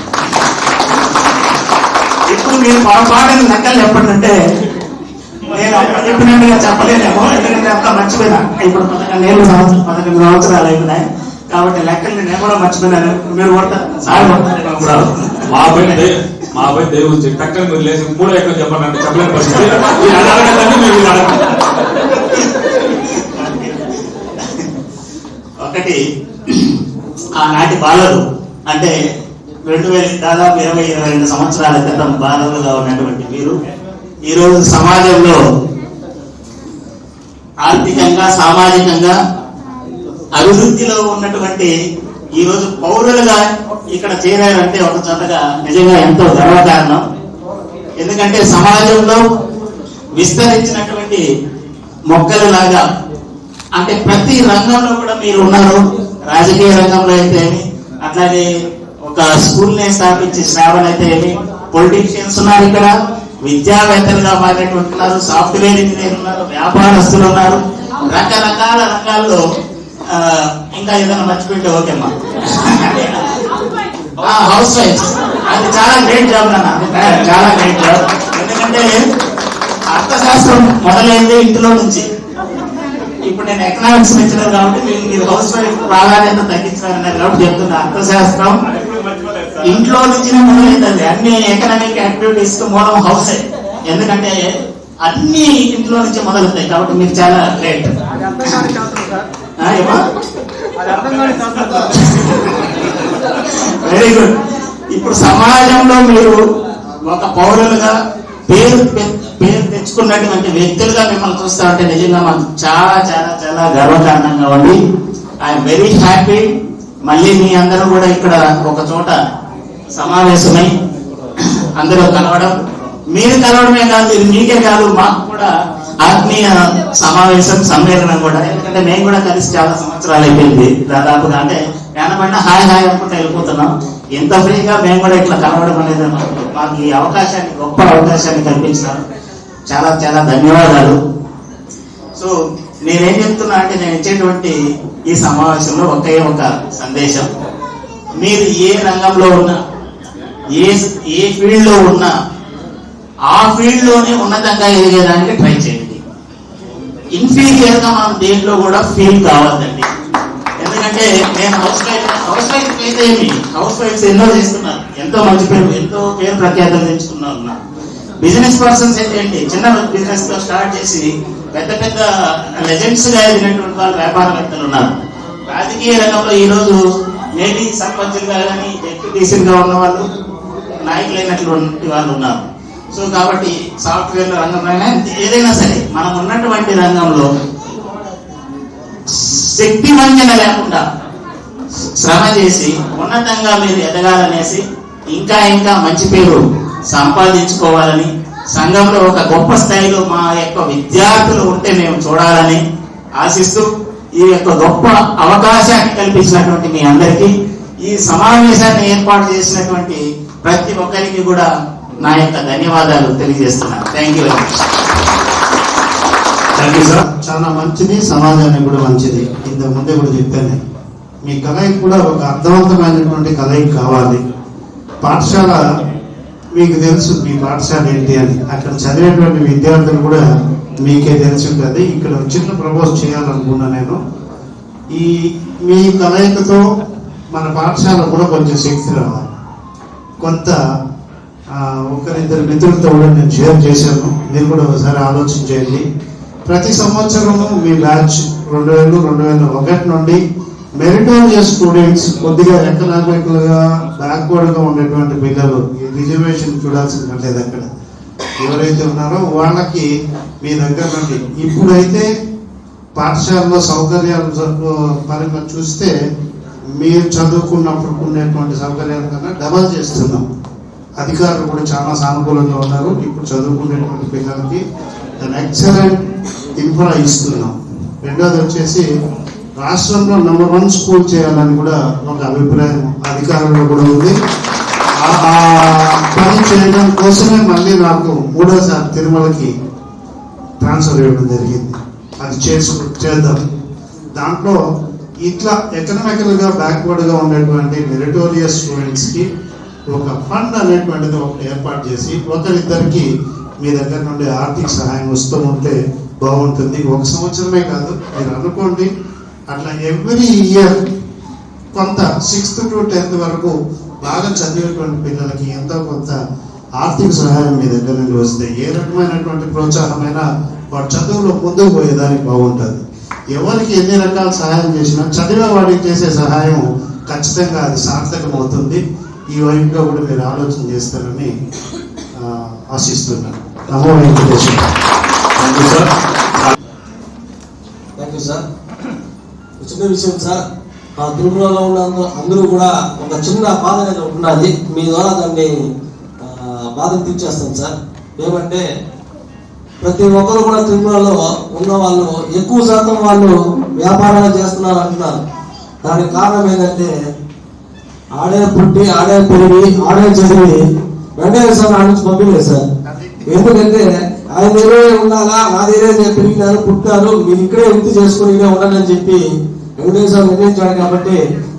ఇప్పుడు మీరు పొరపాటుని లెక్కలు చెప్పండి, నేను అప్పుడు చెప్పినట్టుగా చెప్పలేనేమో, ఎందుకంటే అంతా మర్చిపోయినా. ఇప్పుడు 11 సంవత్సరాలు అయిపోయినాయి కాబట్టి లెక్కలు నేను కూడా మర్చిపోయినాను. మీరు కొడతా సార్ కొడతారేమో కూడా. మా పై దేవుడు టక్కన మీరు లేచి 3 ఎక్కడ చెప్పండి అంటే చెప్పలేని పరిస్థితి. ఒకటి, ఆనాటి బాలలు అంటే దాదాపు 20-22 సంవత్సరాల క్రితం బాలలుగా ఉన్నటువంటి మీరు ఈరోజు సమాజంలో ఆర్థికంగా సామాజికంగా అభివృద్ధిలో ఉన్నటువంటి ఈరోజు పౌరులుగా ఇక్కడ చేరారంటే ఒక చోటగా నిజంగా ఎంతో గర్వకారణం. ఎందుకంటే సమాజంలో విస్తరించినటువంటి మొక్కలు లాగా అంటే ప్రతి రంగంలో కూడా మీరు ఉన్నారు. రాజకీయ రంగంలో అయితే ఏమి, అట్లాగే ఒక స్కూల్ నే స్థాపించి శ్రావణ అయితే ఏమి, పొలిటీషియన్స్ ఉన్నారు, ఇక్కడ విద్యావేత్తలుగా మారినటువంటి ఉన్నారు, సాఫ్ట్వేర్ ఇంజనీర్ ఉన్నారు, వ్యాపారస్తులు ఉన్నారు, రకరకాల రంగాల్లో. ఇంకా ఏదైనా మర్చిపోయింటే ఓకేమ్మా. హౌస్ వైఫ్ అది చాలా గ్రేట్ జాబ్ నాన్న, చాలా గ్రేట్ జాబ్. ఎందుకంటే అర్థశాస్త్రం మొదలైంది ఇంట్లో నుంచి. ఇప్పుడు నేను ఎకనామిక్స్ లెక్చరర్ కాబట్టి మీరు హౌస్ వైఫ్ ప్రాధాన్యత తగ్గించాలన్నారు కాబట్టి చెప్తున్నా. అర్థశాస్త్రం ఇంట్లో నుంచి మొదలైందండి. అన్ని ఎకనామిక్ యాక్టివిటీస్ మూలం హౌసే. ఎందుకంటే అన్ని ఇంట్లో నుంచి మొదలవుతాయి కాబట్టి మీరు చాలా గ్రేట్. Very good. ఇప్పుడు సమాజంలో మీరు ఒక పౌరులుగా పేరు తెచ్చుకున్నటువంటి వ్యక్తులుగా మిమ్మల్ని చూస్తా ఉంటే నిజంగా మాకు చాలా చాలా చాలా గర్వకారణంగా ఉంది. I'm very happy. మళ్ళీ మీ అందరూ కూడా ఇక్కడ ఒక చోట సమావేశమై అందరూ కలవడం, మీరు కలవడమే కాదు, ఇది మీకే కాదు మాకు కూడా ఆత్మీయ సమావేశం సమ్మేళనం కూడా. ఎందుకంటే మేము కూడా కలిసి చాలా సంవత్సరాలు అయిపోయింది దాదాపుగా. అంటే ఏమన్నా హాయ్ హాయ్ అనుకుంటే వెళ్ళిపోతున్నాం. ఎంత ఫ్రీగా మేము కూడా ఇట్లా కలవడం అనేది మాకు ఈ అవకాశాన్ని, గొప్ప అవకాశాన్ని కల్పించినారు. చాలా చాలా ధన్యవాదాలు. సో నేనేం చెప్తున్నా అంటే నేను ఇచ్చేటువంటి ఈ సమావేశంలో ఒకే ఒక సందేశం. మీరు ఏ రంగంలో ఉన్నా, ఏ ఫీల్డ్ లో ఉన్నా ఆ ఫీల్డ్ లోనే ఉన్నతంగా ఎదిగేదానికి ట్రై చేయండి. ఇన్ఫీరియర్ గా మనం దేంట్లో కూడా ఫీల్ కావద్దండి. ఎందుకంటే నేను హౌస్ వైఫ్ అయితే ఏమి, హౌస్ వైఫ్స్ ఎన్నో చేస్తున్నారు, ఎంతో మంచి పేరు, ఎంతో పేరు ప్రఖ్యాతలు తెచ్చుకున్నారు. బిజినెస్ పర్సన్స్ అయితే ఏంటి, చిన్న బిజినెస్ తో స్టార్ట్ చేసి పెద్ద పెద్ద లెజెండ్స్ గా ఎదిగినటువంటి వాళ్ళు వ్యాపారవేత్తలు ఉన్నారు. రాజకీయ రంగంలో ఈ రోజు నేటి సర్పంచులుగా కానీ జెడ్పీటీసీలుగా ఉన్న వాళ్ళు, నాయకులైనటువంటి వాళ్ళు ఉన్నారు. సో కాబట్టి సాఫ్ట్వేర్ రంగంలో ఏదైనా సరే మనం ఉన్నటువంటి రంగంలో శక్తి వంచన లేకుండా శ్రమ చేసి ఉన్నతంగా మీరు ఎదగాలనేసి, ఇంకా ఇంకా మంచి పేరు సంపాదించుకోవాలని, సంఘంలో ఒక గొప్ప స్థాయిలో మా యొక్క విద్యార్థులు ఉంటే మేము చూడాలని ఆశిస్తూ ఈ యొక్క గొప్ప అవకాశాన్ని కల్పించినటువంటి మీ అందరికీ, ఈ సమావేశాన్ని ఏర్పాటు చేసినటువంటి ప్రతి ఒక్కరికి కూడా నా యొక్క ధన్యవాదాలు తెలియజేస్తున్నాను. Thank you very much. Thank you sir. చాలా మంచిది, సమాజానికి కూడా మంచిది. ఇంతకు ముందే కూడా చెప్పాను, మీ కలయిక కూడా ఒక అర్థవంతమైనటువంటి కలయిక కావాలి. పాఠశాల మీకు తెలుసు, మీ పాఠశాల ఏంటి అని. అక్కడ చదివేటువంటి విద్యార్థులు కూడా మీకే తెలిసి ఉంటుంది. ఇక్కడ చిన్న ప్రపోజ్ చేయాలనుకున్నా నేను. మీ కలయికతో మన పాఠశాల కూడా కొంచెం శక్తి రావాలి. కొంత ఒకరిద్దరు మిత్రులతో కూడా నేను షేర్ చేశాను, మీరు కూడా ఒకసారి ఆలోచించేయండి. ప్రతి సంవత్సరము మీ బ్యాచ్ 2000-2001 నుండి మెరిటోరియస్ స్టూడెంట్స్, కొద్దిగా ఎకనామికల్గా బ్యాక్వర్డ్గా ఉండేటువంటి పిల్లలు, రిజర్వేషన్ చూడాల్సింది లేదు అక్కడ ఎవరైతే ఉన్నారో వాళ్ళకి మీ దగ్గర నుండి ఇప్పుడైతే పాఠశాలలో సౌకర్యాలు పరంగా చూస్తే మీరు చదువుకున్నప్పుడు ఉండేటువంటి సౌకర్యాల కన్నా డబల్ చేస్తున్నాం. అధికారులు కూడా చాలా సానుకూలంగా ఉన్నారు. ఇప్పుడు చదువుకునేటువంటి పిల్లలకి ఎక్సలెంట్ ఇన్ఫ్రా ఇస్తున్నాం. రెండోది వచ్చేసి రాష్ట్రంలో నంబర్ 1 స్కూల్ చేయాలని కూడా ఒక అభిప్రాయం అధికారులు కూడా ఉంది. ఆ పని చేయడం కోసమే మళ్ళీ నాకు 3వసారి తిరుమలకి ట్రాన్స్ఫర్ ఇవ్వడం జరిగింది. అది చేద్దాం. దాంట్లో ఇట్లా ఎకనామికల్గా బ్యాక్వర్డ్గా ఉండేటువంటి మెరిటోరియస్ స్టూడెంట్స్కి ఒక ఫండ్ అనేటువంటిది ఒకటి ఏర్పాటు చేసి ఒకరిద్దరికి మీ దగ్గర నుండి ఆర్థిక సహాయం వస్తూ ఉంటే బాగుంటుంది. ఒక సంవత్సరమే కాదు, మీరు అనుకోండి అట్లా ఎవ్రీ ఇయర్ కొంత 6th to 10th వరకు బాగా చదివేటువంటి పిల్లలకి ఎంతో కొంత ఆర్థిక సహాయం మీ దగ్గర నుండి వస్తే ఏ రకమైనటువంటి ప్రోత్సాహమైనా వాడు చదువులో ముందుకు పోయేదానికి బాగుంటుంది. ఎవరికి ఎన్ని రకాల సహాయం చేసినా చదివే వాడికి చేసే సహాయం ఖచ్చితంగా అది సార్థకం అవుతుంది. ఈ వైపుగా కూడా మీరు ఆలోచన చేస్తారని ఆశిస్తున్నాను. నమో Venkateswara. Thank you sir. Thank you sir. చిన్న విషయం సార్, ఆ తిరుమలలో ఉన్న అందరూ కూడా ఒక చిన్న బాధ అనేది ఉన్నది, మీ ద్వారా దాన్ని బాధను తీర్చేస్తాం సార్. ఏమంటే ప్రతి ఒక్కరు కూడా తిరుమలలో ఉన్న వాళ్ళు ఎక్కువ శాతం వాళ్ళు వ్యాపారాలు చేస్తున్నారు అంటున్నారు. దానికి కారణం ఏంటంటే ఆడే పుట్టి, ఆడే పెరిగి, ఆడే చదివి వెంకటేశ్వర స్వామి ఆడ నుంచి పంపించలేదు సార్. ఎందుకంటే ఆయన దగ్గరే ఉండాలా, నా దగ్గరే పెరిగినారు, పుట్టారు, మీరు ఇక్కడే వృత్తి చేసుకుని ఇక్కడే ఉండాలని చెప్పి వెంకటేశ్వర స్వామి నిర్ణయించాడు. కాబట్టి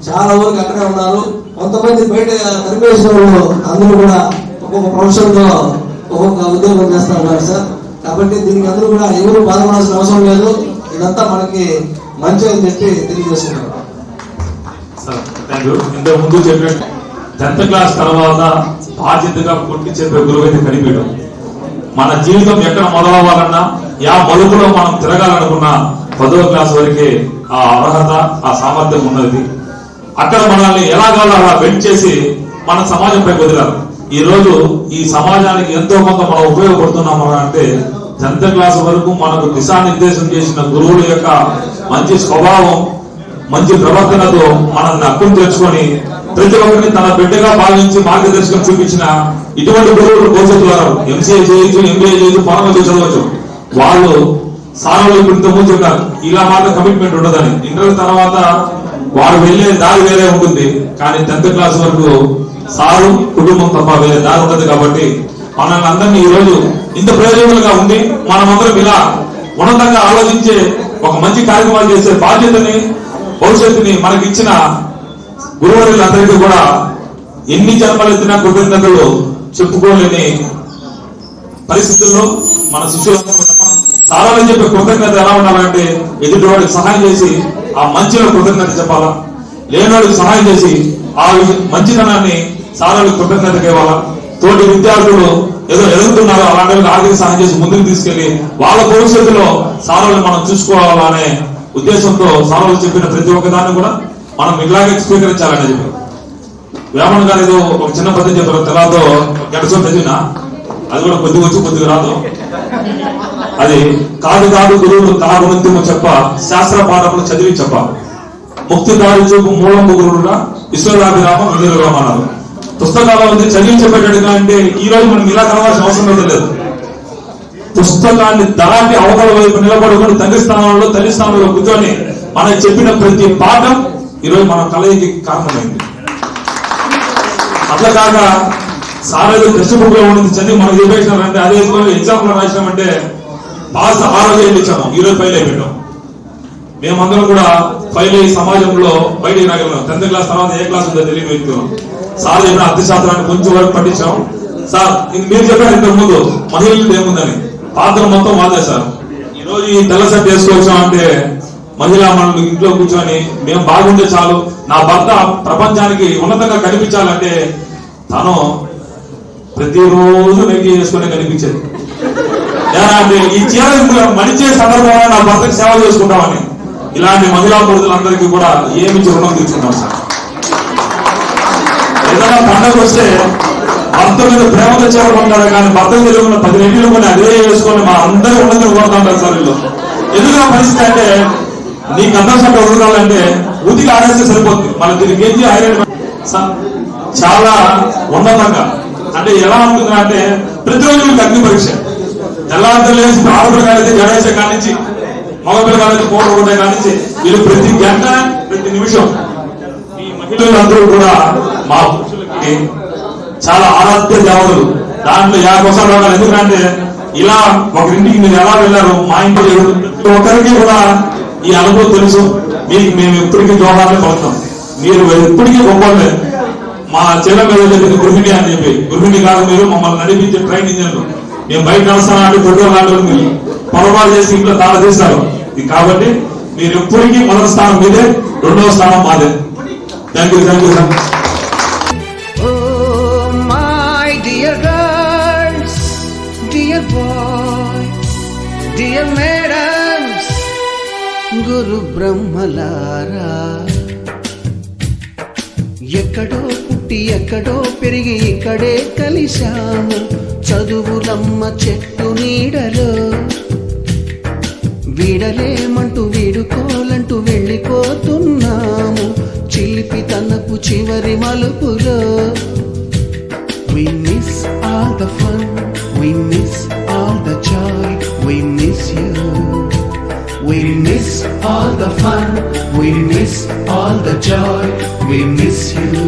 చాలా వరకు అక్కడే ఉన్నారు. కొంతమంది బయట కనిపేశ్వరులు అందరూ కూడా ఒక్కొక్క ప్రొఫెషన్లో ఒక్కొక్క ఉద్యోగం చేస్తా ఉన్నారు సార్. కాబట్టి దీనికి అందరూ కూడా ఎవరు బాధపడాల్సిన అవసరం లేదు. ఇదంతా మనకి మంచి అని చెప్పి తెలియజేస్తున్నారు సార్. Thank you. ఇంతకు ముందు చెప్పినట్టు 10th క్లాస్ తర్వాత బాధ్యతగా కొట్టి చెప్పే గురువు అయితే కనిపించడం. మన జీవితం ఎక్కడ మొదలవ్వాలన్నా, మలుపులో మనం తిరగాలనుకున్నా 10వ క్లాస్ వరకే ఆ అర్హత, ఆ సామర్థ్యం ఉన్నది. అక్కడ మనల్ని ఎలాగాలో అలా బెండ్ చేసి మన సమాజంపై వదిలారు. ఈ రోజు ఈ సమాజానికి ఎంతో కొంత మనం ఉపయోగపడుతున్నాం అంటే 10th క్లాస్ వరకు మనకు దిశానిర్దేశం చేసిన గురువుల యొక్క మంచి స్వభావం, మంచి ప్రవర్తనతో మనల్ని అక్కును తెచ్చుకొని ప్రతి ఒక్కరిని తన బిడ్డగా భావించి మార్గదర్శకం చూపించిన ఇటువంటి గురువులు భవిష్యత్తులో ఎంసీఏ చేయొచ్చు, ఎంబీఏ చేయొచ్చు, ఫార్మసీ చదవచ్చు. వాళ్ళు సార్లు ఇప్పుడు ఇంతకుముందు చెప్పారు, ఇలా మాత్రం కమిట్మెంట్ ఉండదని. ఇంటర్ తర్వాత వాడు వెళ్లే దారి వేరే ఉంటుంది, కానీ 10th క్లాస్ వరకు సారు కుటుంబం తప్ప వేరే దారి ఉండదు. కాబట్టి మనల్ని అందరినీ ఈ రోజు ఇంత ప్రయోజనాలుగా ఉండి మనమందరం ఇలా ఉన్నతంగా ఆలోచించే ఒక మంచి కార్యక్రమాలు చేసే బాధ్యతని, భవిష్యత్తుని మనకి ఇచ్చిన గురువులందరికీ కూడా ఎన్ని జన్మలెత్తినా కృతజ్ఞతలు చెప్పుకోలేని పరిస్థితుల్లో మన శిష్యులందరూ సారాలు చెప్పే కృతజ్ఞత ఎలా ఉండాలంటే ఎదుటి వాడికి సహాయం చేసి ఆ మంచిలో కృతజ్ఞత చెప్పాలా, లేనివాడికి సహాయం చేసి ఆ మంచితనాన్ని సారాలు కృతజ్ఞతకి ఇవ్వాలా. తోటి విద్యార్థులు ఏదో ఎదుగుతున్నారో అలాంటి ఆర్థిక సహాయం చేసి ముందుకు తీసుకెళ్లి వాళ్ళ భవిష్యత్తులో సారాలు మనం చూసుకోవాలనే ఉద్దేశంతో సారాలు చెప్పిన ప్రతి ఒక్కదాన్ని కూడా మనం ఇలాగే స్వీకరించాలని చెప్పి వేమన గారు ఏదో ఒక చిన్న పద్ధతి చెప్పారు. తెలాతో గడసో చదివినా అది కూడా కొద్దిగా వచ్చి కొద్దిగా రాదు. అది కాదు కాదు గురువులు తాగునంతిము చెప్ప, శాస్త్ర పాఠములు చదివి చెప్ప, ముక్తి దారి చూపు మూలంపు గురువులుగా విశ్వరాభిరామ హృదయరామన్నారు. పుస్తకాలు ఉంది చదివి చెప్పేటట్టుగా అంటే ఈ రోజు మనం ఇలా కలవాల్సిన అవసరం లేదు. పుస్తకాన్ని దాటి అవతల వైపు నిలబడుకుని తల్లి స్థానంలో కూర్చొని మనకు చెప్పిన ప్రతి పాఠం ఈరోజు మన కలయికి కారణమైంది. అట్లా కాక సారేదో టెక్స్ట్ బుక్ లో ఉన్నది చదివి మనం చెప్పేసినారంటే అదే ఎగ్జాంపుల్ రాసినామంటే పాస్ 6 రోజులు ఇచ్చాము, ఈ రోజు ఫైల్ అయిపోయాం. మేమందరం కూడా ఫైల్ అయ్యి సమాజంలో బయటికి రాగలం. 10th క్లాస్ తర్వాత ఏ క్లాస్ ఉందో తెలియని వ్యక్తులు సార్ చెప్పిన అర్థశాస్త్రాన్ని కొంచెం వరకు పట్టించాం. సార్ మీరు చెప్పారు ఇంతకు ముందు మహిళలు ఏముందని, పాత్ర మొత్తం మాదే సార్. ఈ రోజు ఈ తెల్ల సెట్ వేసుకోవచ్చాం అంటే మహిళా మనం ఇంట్లో కూర్చొని మేము బాగుంటే చాలు, నా భర్త ప్రపంచానికి ఉన్నతంగా కనిపించాలంటే తను ప్రతిరోజు నెగ్గి చేసుకునే కనిపించేది. ఈ చీర మడిచే సందర్భంలో నా భర్తకి సేవ చేసుకుంటామని ఇలాంటి మహిళా పురుషులందరికీ కూడా ఏమిచ్చి రుణం తీర్చుకుంటాం సార్. ఏదైనా పండగ వస్తే భర్త మీద ప్రేమతో చేరకుంటారు, కానీ భర్త మీద ఉన్న 10 రెట్లు కొని అదే వేసుకొని మా అందరూ ఉన్నది కోరుతుంటారు సార్. వీళ్ళు ఎందుకు పరిస్థితి అంటే నీకు అందరికంటే ఉదకాలంటే ఉతికి ఆడేస్తే సరిపోతుంది, మన దీనికి ఏంటి ఐరన్ చాలా ఉన్నతంగా. అంటే ఎలా ఉంటుందా అంటే ప్రతిరోజు మీకు అగ్ని పరీక్ష. తెల్లారితో లేసి ఆడపిల్లగాలైతే జడేసే కానించి, మగపిల్లగాలైతే పోటీ ఉండే కానించి వీళ్ళు ప్రతి గంట ప్రతి నిమిషం ఈ మహిళలందరూ కూడా మా పురుషులకి చాలా ఆరాధ్య దేవతలు. దాంట్లో 50% రావాలి. ఎందుకంటే ఇలా ఒకరింటికి మీరు ఎలా వెళ్ళారు, మా ఇంటికి ప్రతి ఒక్కరికి కూడా ఈ అనుభవం తెలుసు. మీకు మేము ఎప్పటికీ జోహార్లు పలుకుతాం, మీరు ఎప్పటికీ గొప్పలే. మా చెల్ల మీద చెప్పింది గృహిణి అని చెప్పి, గృహిణి కాదు మీరు, మమ్మల్ని నడిపించే ట్రైన్ ఇంజన్లు. మేము బయట నడుస్తానంటే పెట్రోల్ లాంటి మీరు పొరపాటు చేసి ఇంట్లో తాళ తీస్తారు. కాబట్టి మీరు ఎప్పటికీ మొదటి స్థానం మీదే, 2వ స్థానం మాదే. Thank you sir. Dear girls, dear boys, dear madams, గురు బ్రహ్మలారా, ఎక్కడో పుట్టి పుట్టి ఎక్కడో పెరిగి ఇక్కడే కలిశాము చదువులమ్మ చెట్టు నీడలో వీడలేమంటూ వీడుకోలంటూ వెళ్ళిపోతున్నాము చిలిపి తనపు చివరి మలుపులో. We miss all the fun, we miss all the joy, we miss you. We miss all the fun, we miss all the joy, we miss you.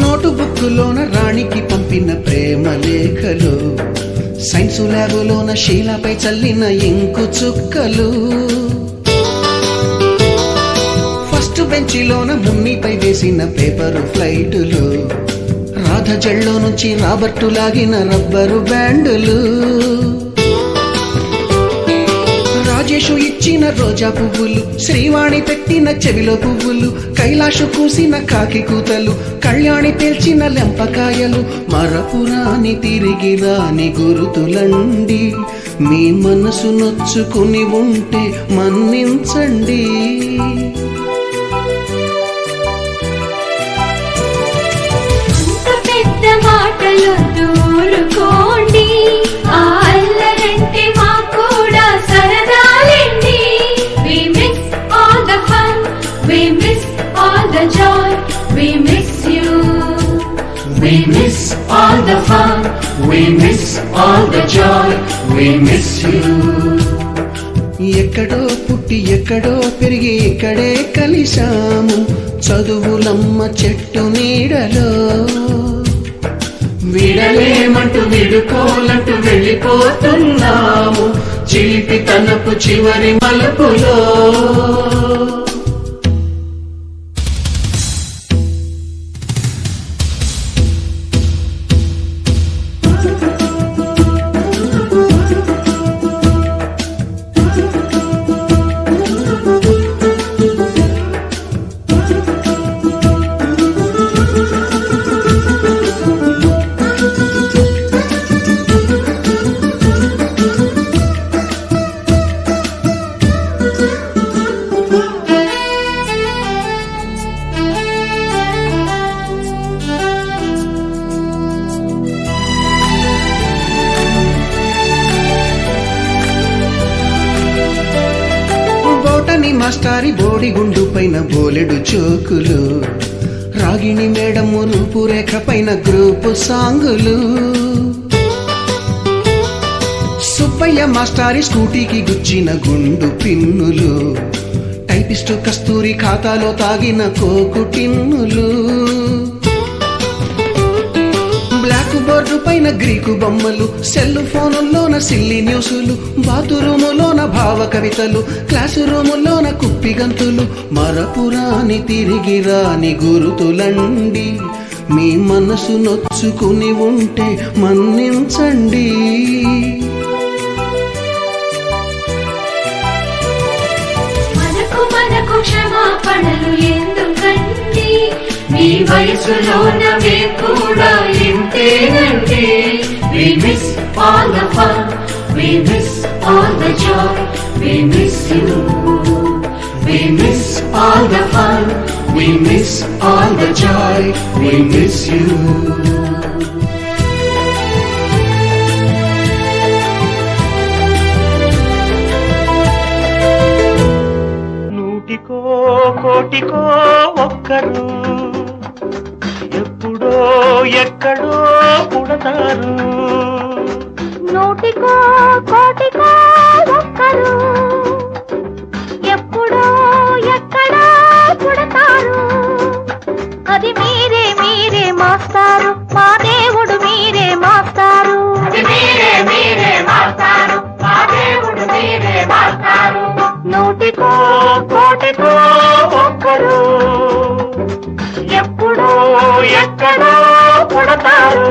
Note బుక్కులోన రాణికి పంపిన ప్రేమ లేఖలు సైన్సు ల్యాబులోన శీలపై చల్లిన ఇంకు చుక్కలు ఫస్ట్ బెంచిలోన మున్నిపై వేసిన పేపరు ఫ్లైటులు రాధ జల్లో నుంచి Robert లాగిన rubber బ్యాండులు Rajesh ఇచ్చిన రోజా పువ్వులు శ్రీవాణి పెట్టిన చెవిలో పువ్వులు కైలాషు కూసిన కాకి కూతలు కళ్యాణి పేల్చిన లెంపకాయలు మరపురాని తిరిగి రాని గురుతులండి మీ మనసు నొచ్చుకుని ఉంటే మన్నించండి. పెద్ద మాటలు దూరుకోండి ఆ అల్లరంటే మా కూడా సరదాలండి. We miss all the fun, we miss all the joy, we miss you. We miss all the fun, we miss all the joy, we miss you. ఎక్కడో పుట్టి ఎక్కడో పెరిగి ఇక్కడే కలిశాము చదువులమ్మ చెట్టు నీడలో వీడలేమంటూ వీడుకోలంటూ వెళ్ళిపోతున్నాము చిలిపి తనపు చివరి మలుపులో. బోటని మాస్టారి బోడిగుండు పైన బోలెడు చోకులు రాగిణి మేడము రూపురేఖ పైన గ్రూపు సాంగులు సుబ్బయ్య మాస్టారి స్కూటీకి గుచ్చిన గుండు పిన్నులు టైపిస్టు కస్తూరి ఖాతాలో తాగిన కోకు టిన్నులు బ్లాక్ బోర్డు పైన గ్రీకు బొమ్మలు సెల్ ఫోనుల్లోన సిల్లి న్యూసులు బాతురూములోన భావ కవితలు క్లాసు రూములోన కుప్పి గంతులు మరపురాని తిరిగి రాని గురుతులండి మీ మనసు నొచ్చుకుని ఉంటే మన్నించండి. మనకు క్షమాపణలు ఎందుకండి మీ వయసులోన మేము కూడా ఇంతేనండి. We miss all the fun, we miss all the joy, we miss you. We miss all the fun, we miss all the joy, we miss you. నూటికో కోటికో ఒక్కరు ఎప్పుడో ఎక్కడో పుడతారు. నూటికో కోటికో ఒక్కరు ఎప్పుడో ఎక్కడో పుడతారు. అది మీరే మీరే మాస్టారు మా దేవుడు మీరే మాస్టారు. అది మీరే మీరే మాస్టారు మా దేవుడు మీరే మాస్టారు. కోటికో ఒక్కరు ఎప్పుడో ఎక్కడో పుడతారు.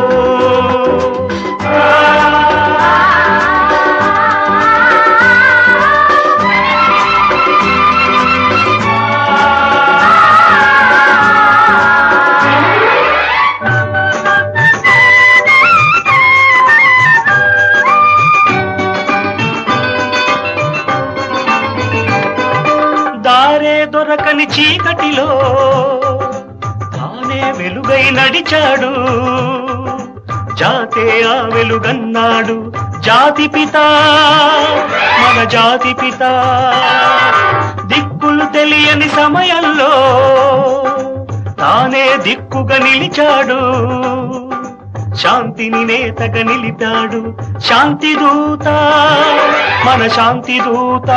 దారే దొరకని చీకటిలో తానే వెలుగై నడిచాడు. జాతే ఆ వెలుగన్నాడు. జాతి పిత మన జాతి పిత. దిక్కులు తెలియని సమయంలో తానే దిక్కుగా నిలిచాడు. శాంతిని నేతగా నిలిపాడు. శాంతి దూత మన శాంతి దూత.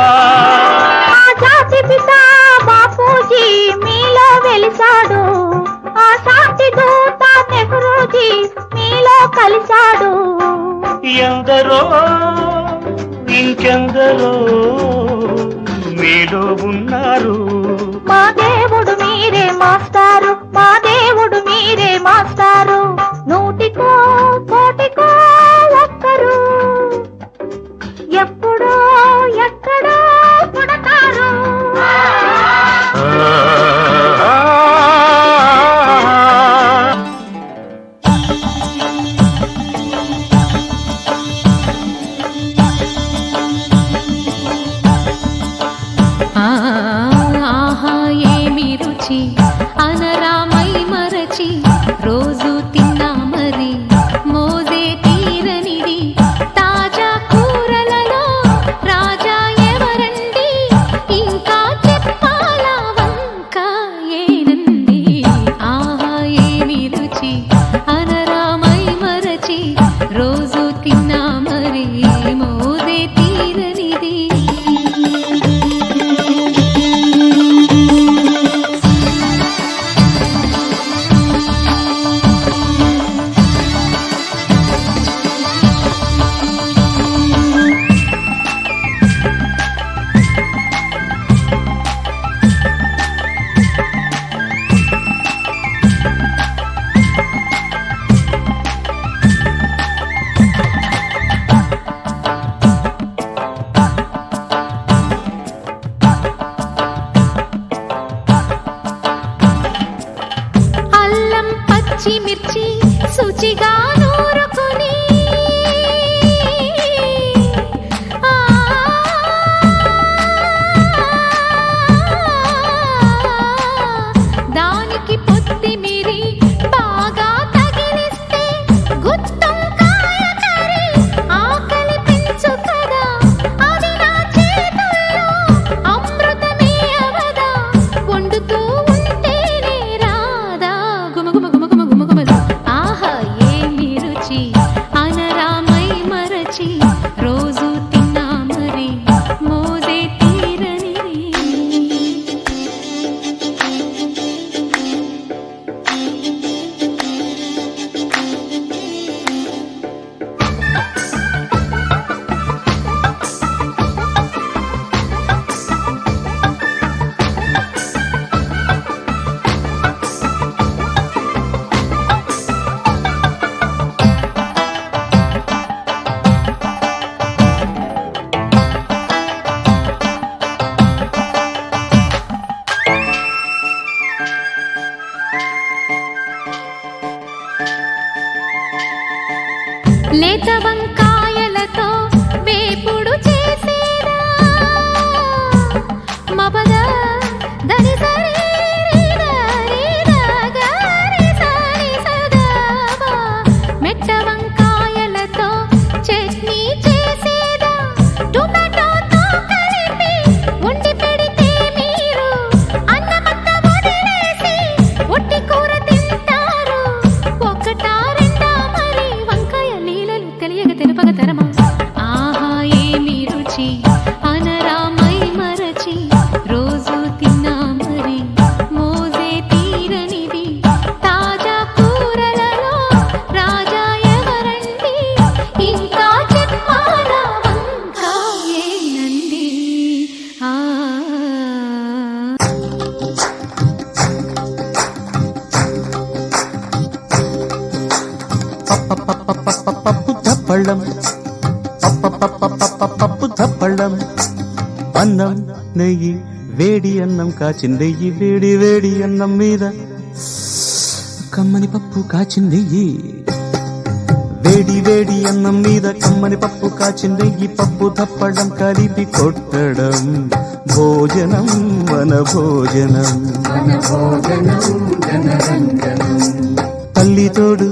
జాతి పిత బాపూజీ మీలో వెలిసాడు. ఆ శాంతి దూత నెహ్రూజీ మీలో కలిశాడు. ఎందరో ఇంకెందరో మీలో ఉన్నారు. మా దేవుడు మీరే మాస్టారు. మా దేవుడు మీరే మాస్టారు. నూటికో కోటికో ఒక్కరు ఎప్పుడో ఎక్కడో పుడతారు. ఆహా ఏమి రుచి అనరామై మరచి రోజు తిన్నా మరి మోజే తీరనిది. తాజా కూరలలో రాజా ఎవరండి? ఇంకా చెప్పాలా వంక ఏనంది. ఆహా ఏమి రుచి అనరామై మరచి రోజు తిన్నా మరి మోజే తీరనిది. అల్లం పచ్చిమిర్చి శుచిగా నూరుకొని దానికి పొత్తిమిరి బాగా తగిలిస్తే గుత్తొంకాయ కర్రీ ఆకలి పెంచు కదా. అది నా చేతుల్లో అమృతమే అవదా. వండుతూ ఉంటేనే రాదా గుమగుమ గుమగుమ గుమగుమలు. ఆహా ఏమి రుచి అనరామై మరచి రోజు తిన్నా మరి మోజే తీరనిది. లేత వంకాయలతో వేపుడు చేసేదా మబద దరి సరి రి దరి సరి సదాబా. మెట్ట వంకాయలతో చట్నీ చేసేదా టొమాటోతో కలిపి వండి పెడితే మీరు అన్నమత్త వదిలేసి ఒట్టి కూర తింటారు. ఒకటా రెండా మరి వంకాయ లీలలు తెలియక తెలుపగ తరమా. ఆహా ఏమి రుచి అనరామై మరచి రోజు పప్పు తప్పళ్ళం పప్పు తప్పళ్ళం అన్నం నెయ్యి వేడి అన్నం కాచిందెయ్యి వేడి వేడి అన్నం మీద కమ్మని పప్పు కాచిందెయ్యి వేడి వేడి అన్నం మీద కమ్మని పప్పు కాచిందెయ్యి పప్పు తప్పడం కలిపి కొట్టడం భోజనం మన భోజనం తల్లి తోడు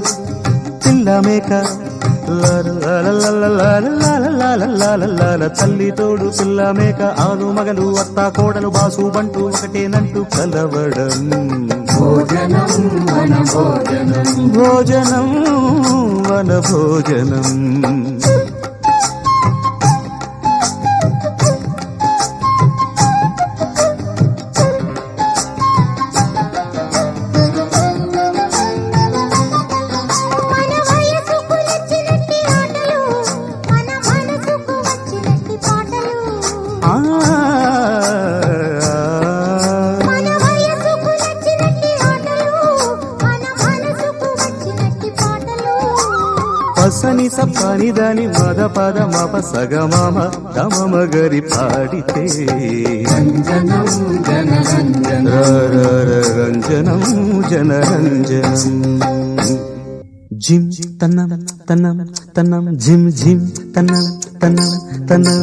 పిల్ల మేక తల్లి తోడు పిల్ల మేక ఆలు మగలు అత్త కోడలు బాసు బంటూ ఒకటేనంటూ కలవడం భోజనం వన భోజనం పసని సప్పని దాని మద పద మప సగమమ గమమ గరి పాడితే రంజనం జనరంజనం జిమ్ తన్నం తన్నం తన్నం జిమ్ జిమ్ తన్నం తన్నం తన్నం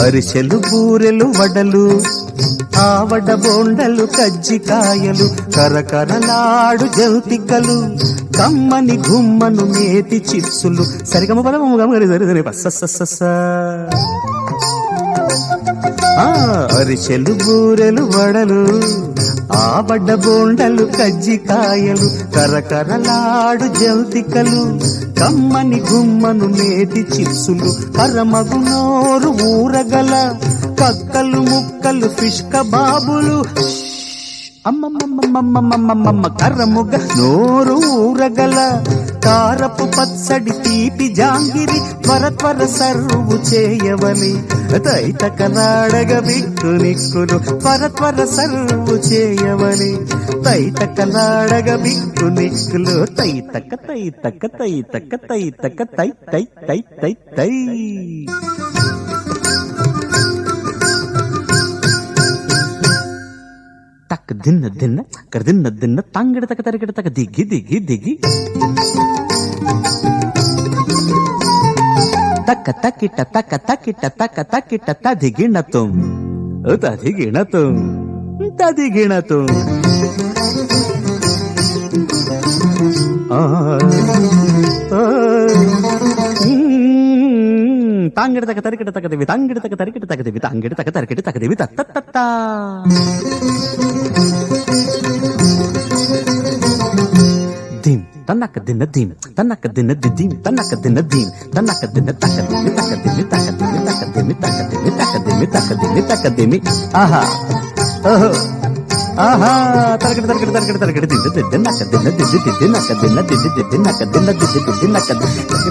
అరిసెలు బూరెలు వడలు ఆవడ బోండలు కజ్జికాయలు కరకరలాడు జంతికలు కమ్మని గుమ్మను నేతి చిప్సులు సరిగమ బలము గమగరి సరి సరి అరిసెలు బూరెలు వడలు ఆవడ బోండలు కజ్జికాయలు కరకరలాడు జంతికలు కమ్మని గుమ్మను నేతి చిప్సులు కరమగు నోరు ఊరగల కక్కలు ముక్కలు ఫిష్ కబాబులు అమ్మమ్మమ్మమ్మమ్మమ్మమ్మ కర్రముగ నోరు ఊరగల కారపు పచ్చడి తీపి జాంగిరి త్వర త్వర సర్వు చేయవని తైతకలాడగ బిక్కు నిక్కులు త్వర త్వర సర్వు చేయవని తైతకలాడగ బిక్కు నిక్కులు తైతక తైతక తైతక తైతక తై తై తై తై తై తక్ దిన్న దిన్న కర్ దిన్న దిన్న తంగడ తక తరిగడ తక దిగి దిగి దిగి తక్క తక్కిట తక్క తక్కిట తక్క తక్కిట తదిగిణతం తదిగిణతం తదిగిణతం తాంగిడ తక తరికిట తకదివి తాంగిడ తక తరికిట తకదివి తాంగిడ తక తరికిట తకదివి తత్త దిం తన్నక దిన్న దిం తన్నక దిన్న దిం తన్నక దిన్న దిం తన్నక దిన్న తకదిమి తకదిమి తకదిమి తకదిమి తకదిమి తకదిమి తకదిమి తకదిమి ఆహా ఓహో ఆహా తరగడ తరగడ తరగడ తరగడ దిద్దు దిద్దు నక్క దిన్న దిద్దు దిద్దు నక్క దిన్న దిద్దు దిద్దు నక్క దిన్న దిద్దు దిద్దు నక్క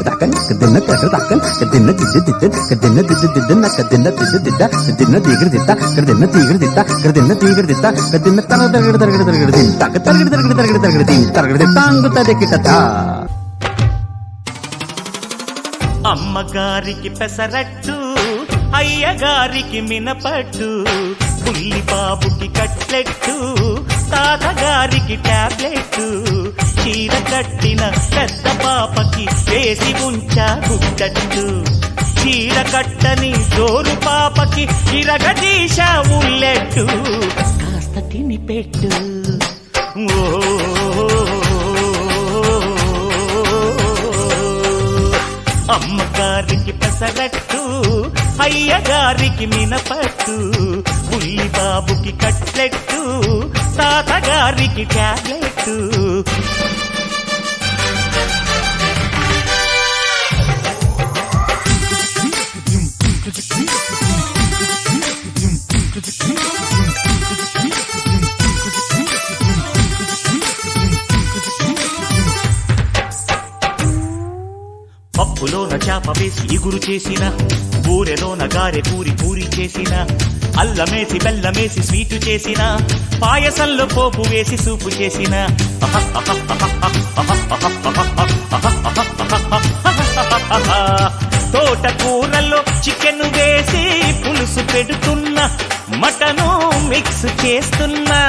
తక్క నక్క దిన్న తక్క తక్క నక్క దిన్న దిద్దు దిద్దు నక్క దిన్న దిద్దు దిద్దు నక్క దిన్న దిద్దు దిద్ద దిన్న తీగడ దిద్ద కడ దిన్న తీగడ దిద్ద కడ దిన్న తీగడ దిద్ద కడ దిన్న తరగడ తరగడ తరగడ దిన్ తక్క తరగడ తరగడ తరగడ తరగడ దిన్ తరగడ తాంగు తదకిట అమ్మగారికి పెసరట్టు అయ్యగారికి మినపట్టు పుల్లి బాబుకి కట్లెట్టు తాతగారికి టాబ్లెట్ చీర కట్టిన పెద్ద పాపకి వేసి ఉంచా గుడ్డట్టు చీర కట్టని జోరు పాపకి ఇరగదీశ ఉల్లెట్టు కాస్త తిని పెట్టు అమ్మగారికి పెసరట్టు అయ్యగారికి మినపట్టు పుల్లి బాబుకి కట్లెట్టు తాతగారికి టాబ్లెట్ పప్పులోన చాప వేసి ఇగురు చేసిన బూరెలోన గారె పూరి పూరి చేసిన అల్లమేసి బెల్లమేసి స్వీటు చేసిన పాయసంలో పోపు వేసి సూపు చేసిన తోటకూరలో చికెన్ వేసి పులుసు పెడుతున్నా, మటను మిక్స్ చేస్తున్నా.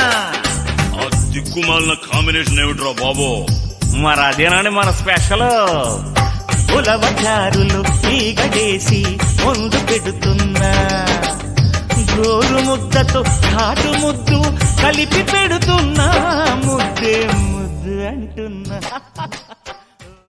ఆ దిక్కుమాలిన కాంబినేషన్ ఏమిట్రా బాబు? మరి అదేనండి మన స్పెషల్. ఉలవచారులు ఈగడేసి ముందు పెడుతున్నా, గోరు ముద్దతో ఘాటు ముద్దు కలిపి పెడుతున్నా, ముద్దే ముద్దు అంటున్నా.